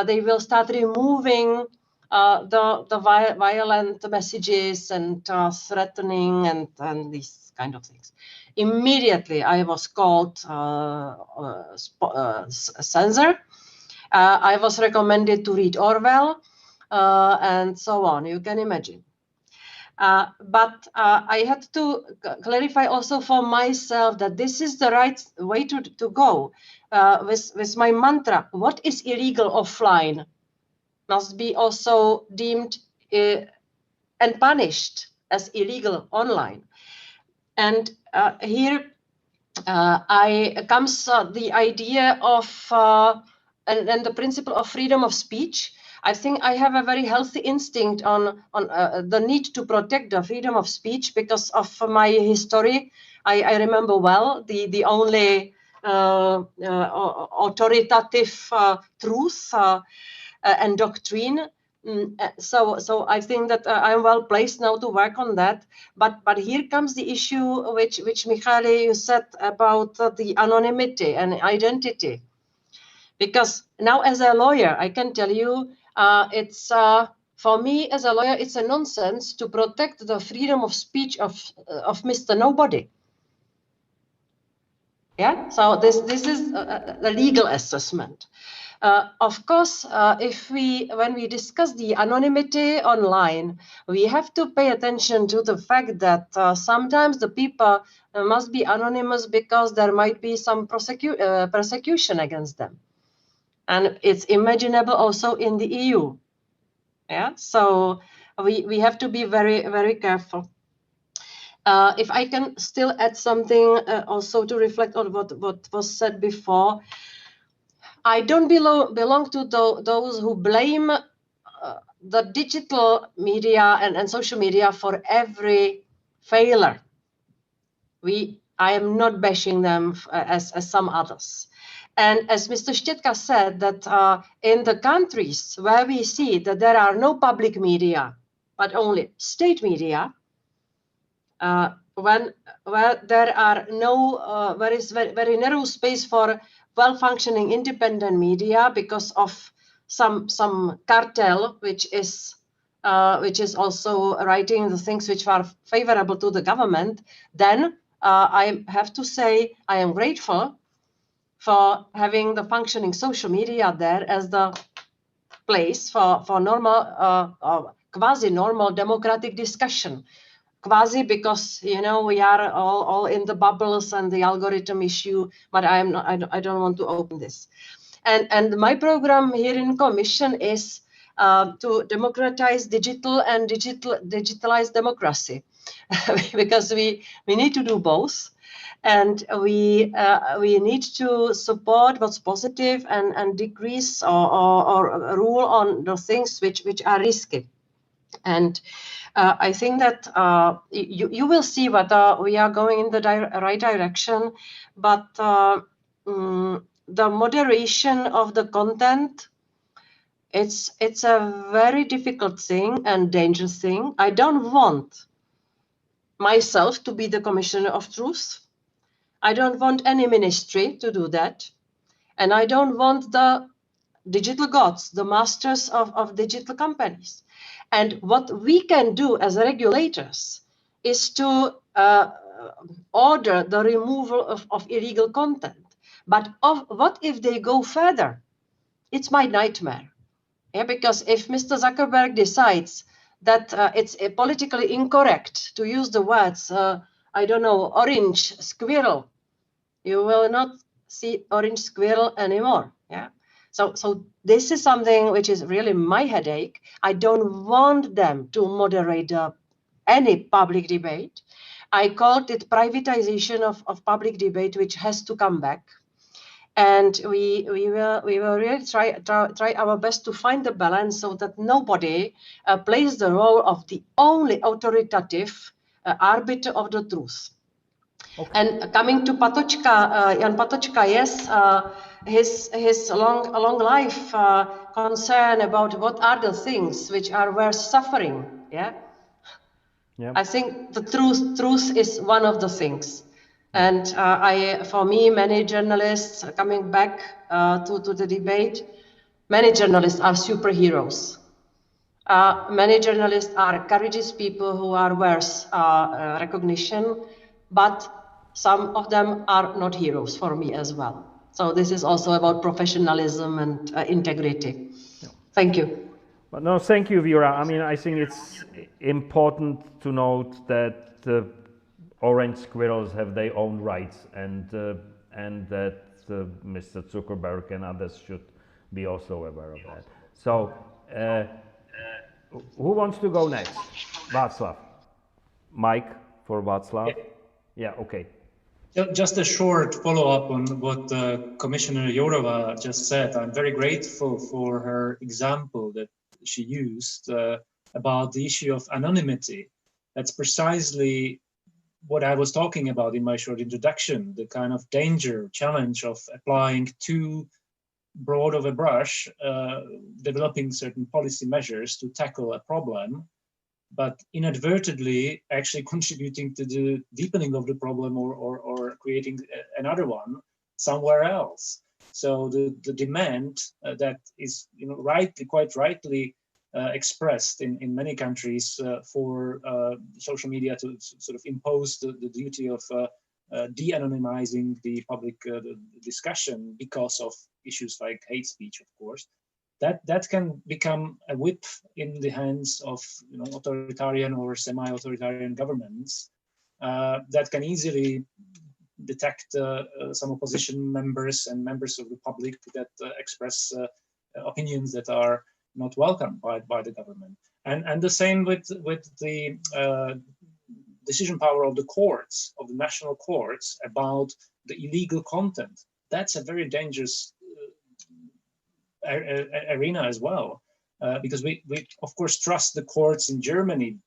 they will start removing the violent messages and threatening and these kind of things. Immediately, I was called censor. I was recommended to read Orwell and so on. You can imagine. But I had to clarify also for myself that this is the right way to go with my mantra. What is illegal offline must be also deemed and punished as illegal online. And here comes the idea of and the principle of freedom of speech. I think I have a very healthy instinct on the need to protect the freedom of speech because of my history. I remember well the only authoritative truth and doctrine. So I think that I'm well placed now to work on that. But here comes the issue which Michale, you said about the anonymity and identity. Because now as a lawyer, I can tell you, it's for me as a lawyer, it's a nonsense to protect the freedom of speech of Mr. Nobody. Yeah, so this is a legal assessment. Of course, when we discuss the anonymity online, we have to pay attention to the fact that sometimes the people must be anonymous because there might be some persecution against them. And it's imaginable also in the EU. Yeah, so we have to be very, very careful. If I can still add something also to reflect on what was said before, I don't belong to those who blame the digital media and social media for every failure. I am not bashing them as some others. And as Mr. Štětka said, that in the countries where we see that there are no public media, but only state media, where there are no, there is very narrow space for well-functioning independent media because of some cartel which is also writing the things which are favorable to the government, then I have to say I am grateful for having the functioning social media there as the place for normal, quasi-normal democratic discussion. Quasi because we are all in the bubbles and the algorithm issue, but I don't want to open this. And my program here in Commission is to democratize digital and digitalize democracy, because we need to do both, and we need to support what's positive and decrease or rule on the things which are risky. And I think that you will see whether we are going in the right direction, but the moderation of the content, it's a very difficult thing and dangerous thing. I don't want myself to be the commissioner of truth. I don't want any ministry to do that. And I don't want the digital gods, the masters of digital companies. And what we can do as regulators is to order the removal of illegal content. But what if they go further? It's my nightmare. Yeah, because if Mr. Zuckerberg decides that it's politically incorrect to use the words, I don't know, orange squirrel, you will not see orange squirrel anymore. Yeah. So this is something which is really my headache. I don't want them to moderate any public debate. I called it privatization of public debate, which has to come back. And we will really try our best to find the balance so that nobody plays the role of the only authoritative arbiter of the truth. Okay. And coming to Patočka, Jan Patočka, yes, his long life concern about what are the things which are worth suffering. Yeah. Yeah. I think the truth is one of the things. And for me, many journalists coming back to the debate, many journalists are superheroes. Many journalists are courageous people who are worth recognition, but some of them are not heroes for me as well. So this is also about professionalism and integrity. Yeah. Thank you. But no, thank you, Vera. I mean, I think it's important to note that orange squirrels have their own rights, and that Mr. Zuckerberg and others should be also aware of that. So, who wants to go next? Václav. Mike for Václav? Yeah, okay. Just a short follow-up on what Commissioner Jourova just said. I'm very grateful for her example that she used about the issue of anonymity. That's precisely what I was talking about in my short introduction, the kind of challenge of applying too broad of a brush, developing certain policy measures to tackle a problem, but inadvertently actually contributing to the deepening of the problem or creating another one somewhere else. So the demand that is quite rightly expressed in many countries for social media to sort of impose the duty of de-anonymizing the public discussion because of issues like hate speech, of course, that can become a whip in the hands of authoritarian or semi-authoritarian governments that can easily detect some opposition members and members of the public that express opinions that are not welcomed by the government. And the same with the decision power of the courts, of the national courts, about the illegal content. That's a very dangerous arena as well, because we of course trust the courts in Germany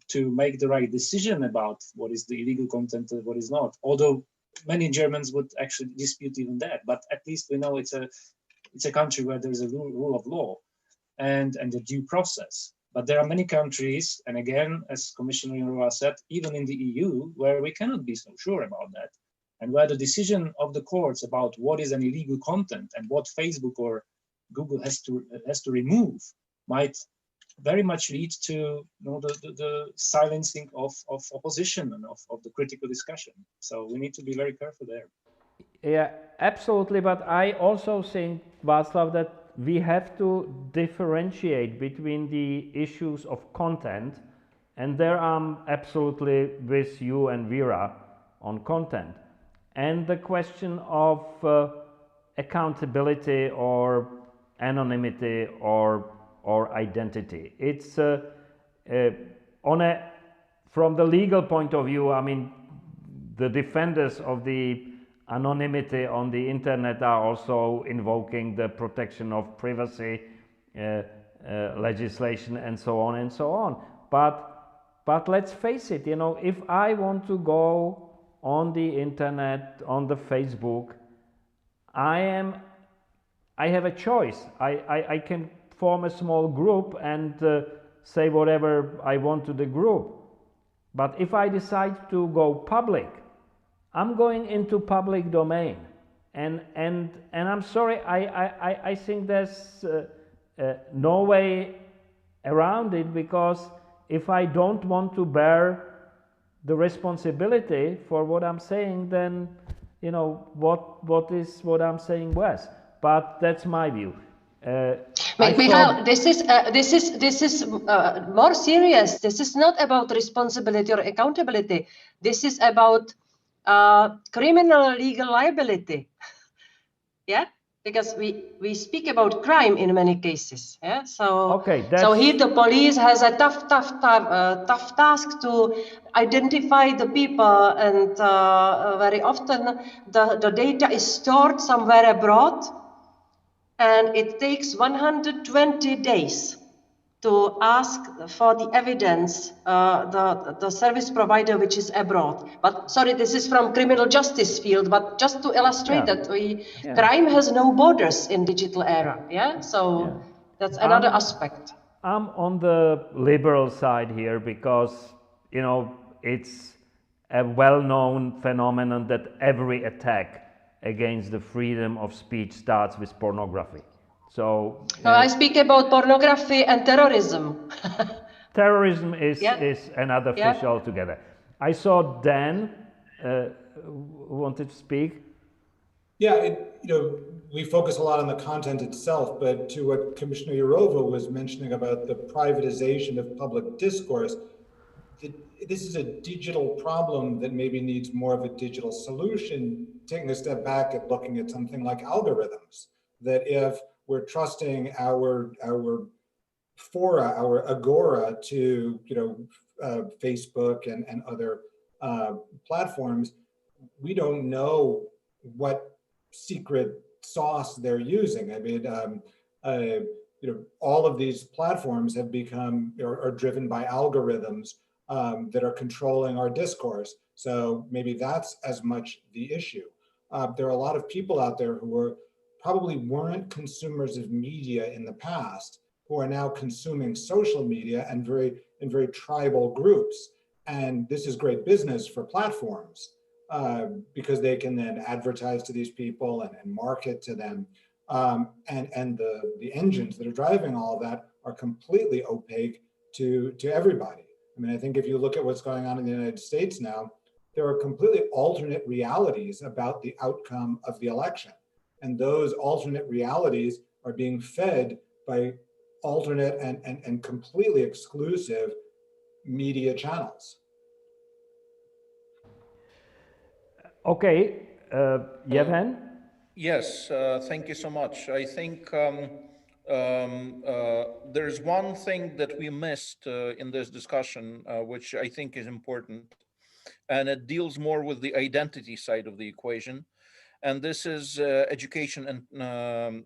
to make the right decision about what is the illegal content and what is not. Although many Germans would actually dispute even that, but at least we know it's a country where there is a rule of law and the due process. But there are many countries, and again, as Commissioner Jourova said, even in the EU, where we cannot be so sure about that, and where the decision of the courts about what is an illegal content and what Facebook or Google has to remove might very much lead to the silencing of opposition and of the critical discussion. So we need to be very careful there. Yeah, absolutely. But I also think, Václav, that we have to differentiate between the issues of content, and there I'm absolutely with you and Vera on content, and the question of accountability or anonymity or identity. It's from the legal point of view, I mean, the defenders of the anonymity on the internet are also invoking the protection of privacy legislation and so on and so on. But let's face it, if I want to go on the internet, on the Facebook, I have a choice. I can form a small group and say whatever I want to the group. But if I decide to go public, I'm going into public domain, and I'm sorry, I think there's no way around it, because if I don't want to bear the responsibility for what I'm saying, then what is what I'm saying worse? But that's my view. Michael, this is more serious. This is not about responsibility or accountability. This is about criminal legal liability. Yeah, because we speak about crime in many cases. Yeah, so okay, so here the police has a tough task to identify the people, and very often the data is stored somewhere abroad. And it takes 120 days to ask for the evidence, the service provider which is abroad. But sorry, this is from criminal justice field, but just to illustrate that crime has no borders in digital era. Yeah, so that's another aspect. I'm on the liberal side here because, you know, it's a well-known phenomenon that every attack against the freedom of speech starts with pornography. So no, I speak about pornography and terrorism. Terrorism is another fish altogether. I saw Dan wanted to speak. Yeah, we focus a lot on the content itself, but to what Commissioner Jourova was mentioning about the privatization of public discourse, this is a digital problem that maybe needs more of a digital solution, taking a step back at looking at something like algorithms, that if we're trusting our fora, our agora to Facebook and other platforms, we don't know what secret sauce they're using. I mean, all of these platforms have become or are driven by algorithms that are controlling our discourse. So maybe that's as much the issue. There are a lot of people out there who probably weren't consumers of media in the past, who are now consuming social media and in very tribal groups. And this is great business for platforms because they can then advertise to these people and market to them. And the engines that are driving all of that are completely opaque to everybody. I mean, I think if you look at what's going on in the United States now, there are completely alternate realities about the outcome of the election. And those alternate realities are being fed by alternate and completely exclusive media channels. Okay, Yevhen? Yes, thank you so much. I think there's one thing that we missed in this discussion, which I think is important, and it deals more with the identity side of the equation. And this is education,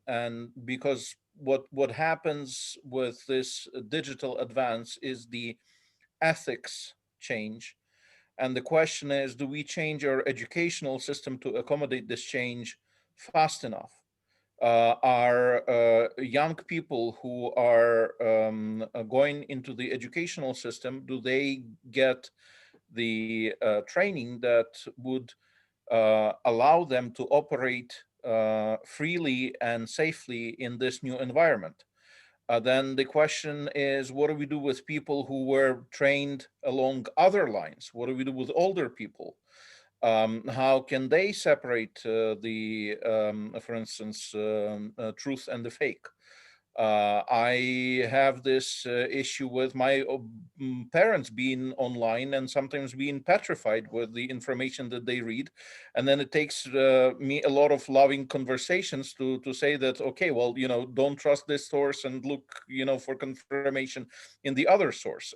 and because what happens with this digital advance is the ethics change. And the question is, do we change our educational system to accommodate this change fast enough? Are young people who are going into the educational system, do they get the training that would allow them to operate freely and safely in this new environment? Then the question is, what do we do with people who were trained along other lines? What do we do with older people? How can they separate for instance, truth and the fake? I have this issue with my parents being online and sometimes being petrified with the information that they read. And then it takes me a lot of loving conversations to say that, okay, well, don't trust this source and look, for confirmation in the other source.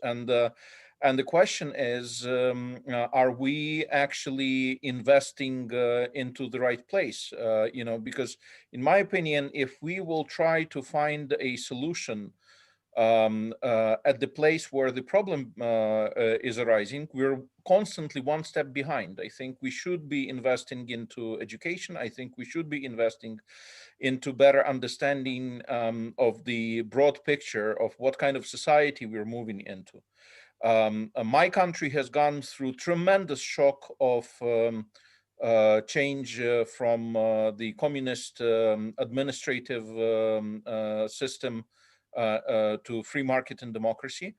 And the question is, are we actually investing into the right place? Because in my opinion, if we will try to find a solution at the place where the problem is arising, we're constantly one step behind. I think we should be investing into education. I think we should be investing into better understanding of the broad picture of what kind of society we're moving into. My country has gone through tremendous shock of change from the communist administrative system to free market and democracy.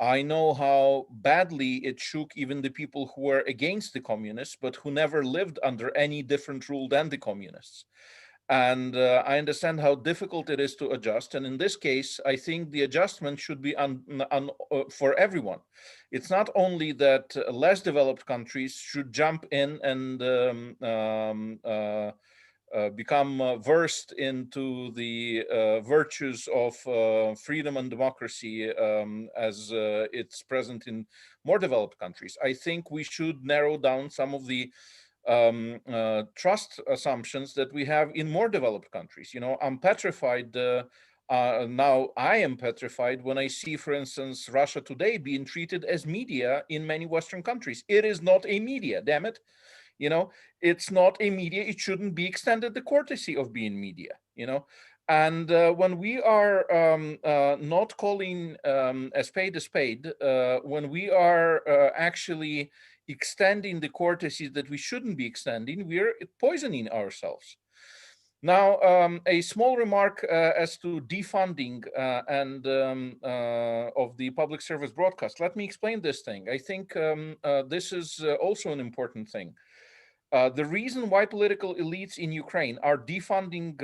I know how badly it shook even the people who were against the communists, but who never lived under any different rule than the communists. And I understand how difficult it is to adjust. And in this case, I think the adjustment should be for everyone. It's not only that less developed countries should jump in and become versed into the virtues of freedom and democracy as it's present in more developed countries. I think we should narrow down some of the trust assumptions that we have in more developed countries. You know, I'm petrified now. I am petrified when I see, for instance, Russia Today being treated as media in many Western countries. It is not a media, damn it. You know, it's not a media. It shouldn't be extended the courtesy of being media, you know. And when we are not calling a spade, when we are actually extending the courtesies that we shouldn't be extending, we're poisoning ourselves. Now, a small remark as to defunding and of the public service broadcast. Let me explain this thing. I think this is also an important thing. The reason why political elites in Ukraine are defunding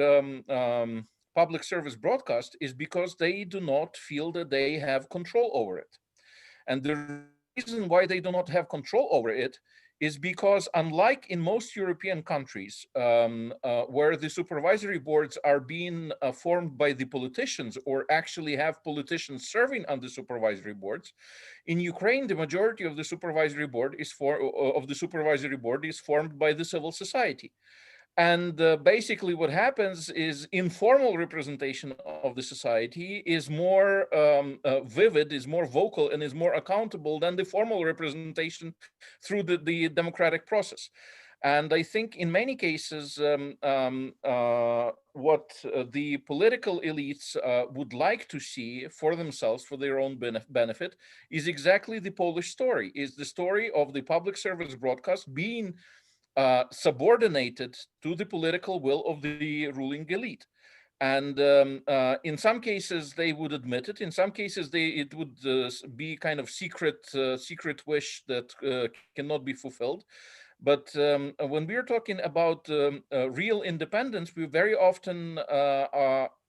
public service broadcast is because they do not feel that they have control over it. And the reason why they do not have control over it is because, unlike in most European countries, where the supervisory boards are being formed by the politicians or actually have politicians serving on the supervisory boards, in Ukraine, the majority of the supervisory board is formed by the civil society. And basically what happens is informal representation of the society is more vivid, is more vocal, and is more accountable than the formal representation through the democratic process. And I think in many cases, what the political elites would like to see for themselves, for their own benefit, is exactly the Polish story, is the story of the public service broadcast being subordinated to the political will of the ruling elite. And in some cases, they would admit it. In some cases, it would be kind of secret wish that cannot be fulfilled. But when we're talking about real independence, we very often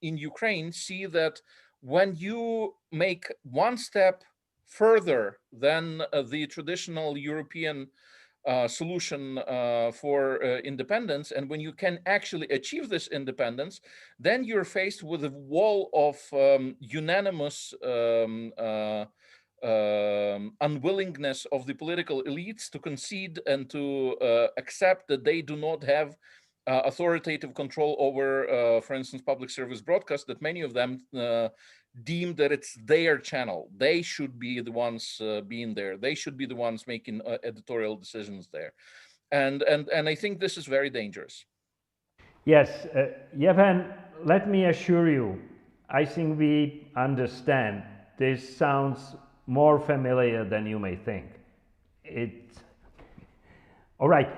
in Ukraine see that when you make one step further than the traditional European solution for independence, and when you can actually achieve this independence, then you're faced with a wall of unanimous unwillingness of the political elites to concede and to accept that they do not have authoritative control over, for instance, public service broadcast, that many of them deem that it's their channel. They should be the ones being there. They should be the ones making editorial decisions there. And I think this is very dangerous. Yes, Yevhen, let me assure you, I think we understand. This sounds more familiar than you may think. All right,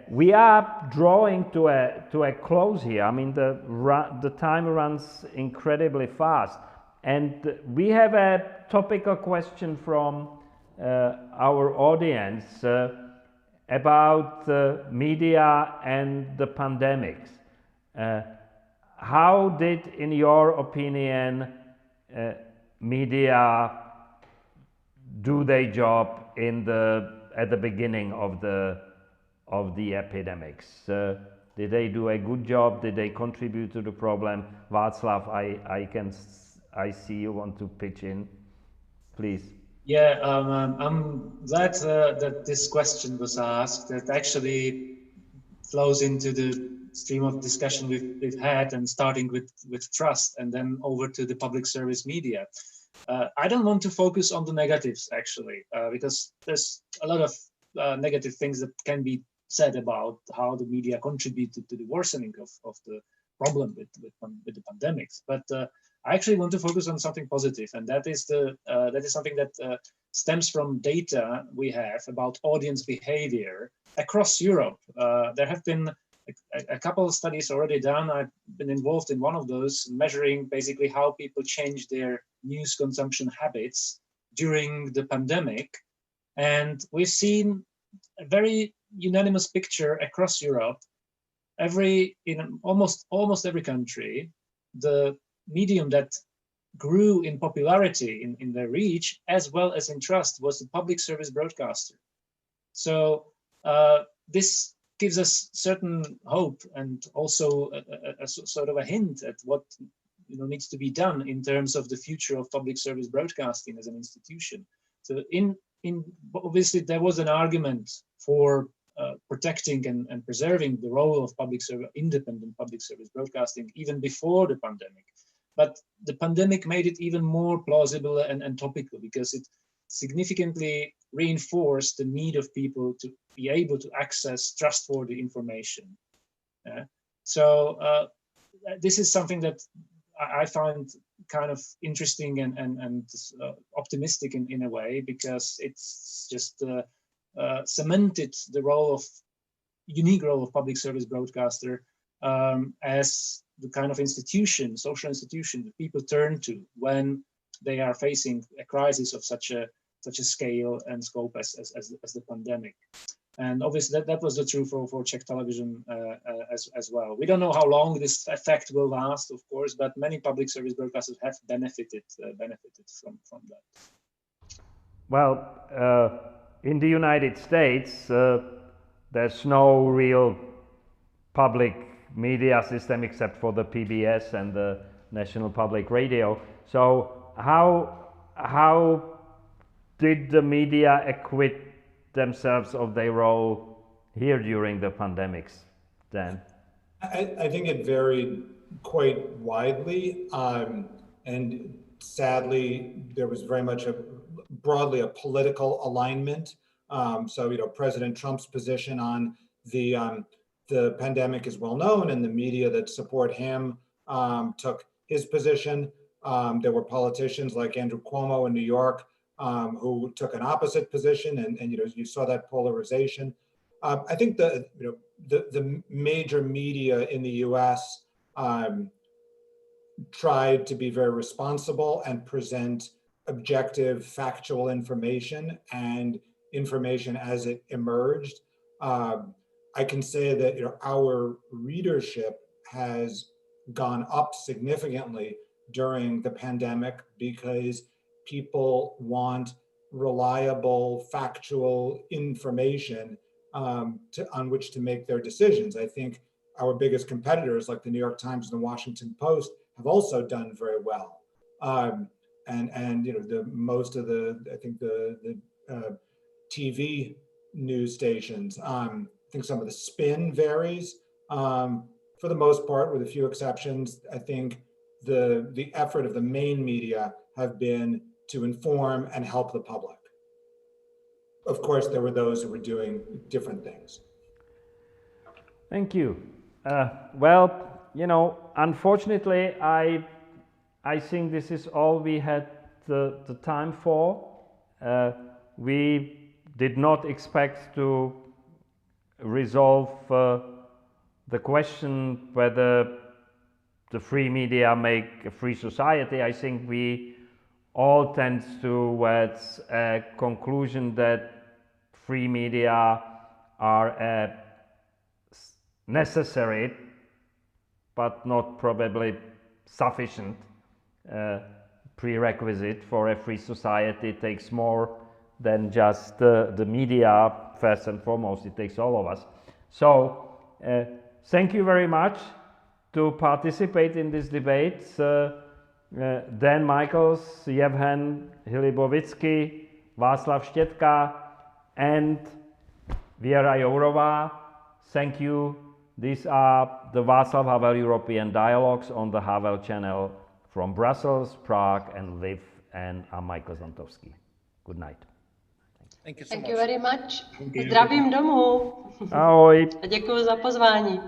we are drawing to a close here. I mean, the time runs incredibly fast. And we have a topical question from our audience about media and the pandemics. How did, in your opinion, media do their job at the beginning of the epidemics? Did they do a good job? Did they contribute to the problem? Václav, I see you want to pitch in, please. Yeah, I'm glad that this question was asked. That actually flows into the stream of discussion we've had, and starting with trust and then over to the public service media. I don't want to focus on the negatives, actually, because there's a lot of negative things that can be said about how the media contributed to the worsening of the problem with the pandemics. But I actually want to focus on something positive, and that is something that stems from data we have about audience behavior across Europe. There have been a couple of studies already done. I've been involved in one of those, measuring basically how people change their news consumption habits during the pandemic. And we've seen a very unanimous picture across Europe in almost every country, the medium that grew in popularity in their reach as well as in trust was the public service broadcaster. So this gives us certain hope and also a sort of a hint at what needs to be done in terms of the future of public service broadcasting as an institution. So obviously there was an argument for protecting and preserving the role of independent public service broadcasting even before the pandemic. But the pandemic made it even more plausible and topical because it significantly reinforced the need of people to be able to access trustworthy information. So this is something that I find kind of interesting and optimistic in a way, because it's just cemented the unique role of public service broadcaster as the kind of social institution that people turn to when they are facing a crisis of such a scale and scope as the pandemic. And obviously that was the truth for Czech television as well. We don't know how long this effect will last, of course, but many public service broadcasters have benefited from that. Well, in the United States, there's no real public media system except for the PBS and the National Public Radio. So how did the media acquit themselves of their role here during the pandemics, Dan? I think it varied quite widely, and sadly, there was very much broadly a political alignment. So President Trump's position on the pandemic is well known, and the media that support him took his position. There were politicians like Andrew Cuomo in New York who took an opposite position, and you saw that polarization. I think the major media in the U.S. Tried to be very responsible and present objective, factual information and information as it emerged. I can say that our readership has gone up significantly during the pandemic because people want reliable, factual information on which to make their decisions. I think our biggest competitors, like the New York Times and the Washington Post, have also done very well. And most of the TV news stations. I think some of the spin varies. For the most part, with a few exceptions, I think the effort of the main media have been to inform and help the public. Of course, there were those who were doing different things. Thank you. Well, unfortunately, I think this is all we had the time for. We did not expect to resolve the question whether the free media make a free society. I think we all tend towards a conclusion that free media are necessary but not probably sufficient prerequisite for a free society. It takes more than just the media. First and foremost, it takes all of us. So thank you very much to participate in this debate. Dan Michaels, Yevhen Hilibovitsky, Václav Štětka, and Věra Jourová. Thank you. These are the Václav Havel European Dialogues on the Havel channel from Brussels, Prague, and Lviv, and I'm Michael Zantovský. Good night. Thank you very much. Zdravím domů. Ahoj. A děkuji za pozvání.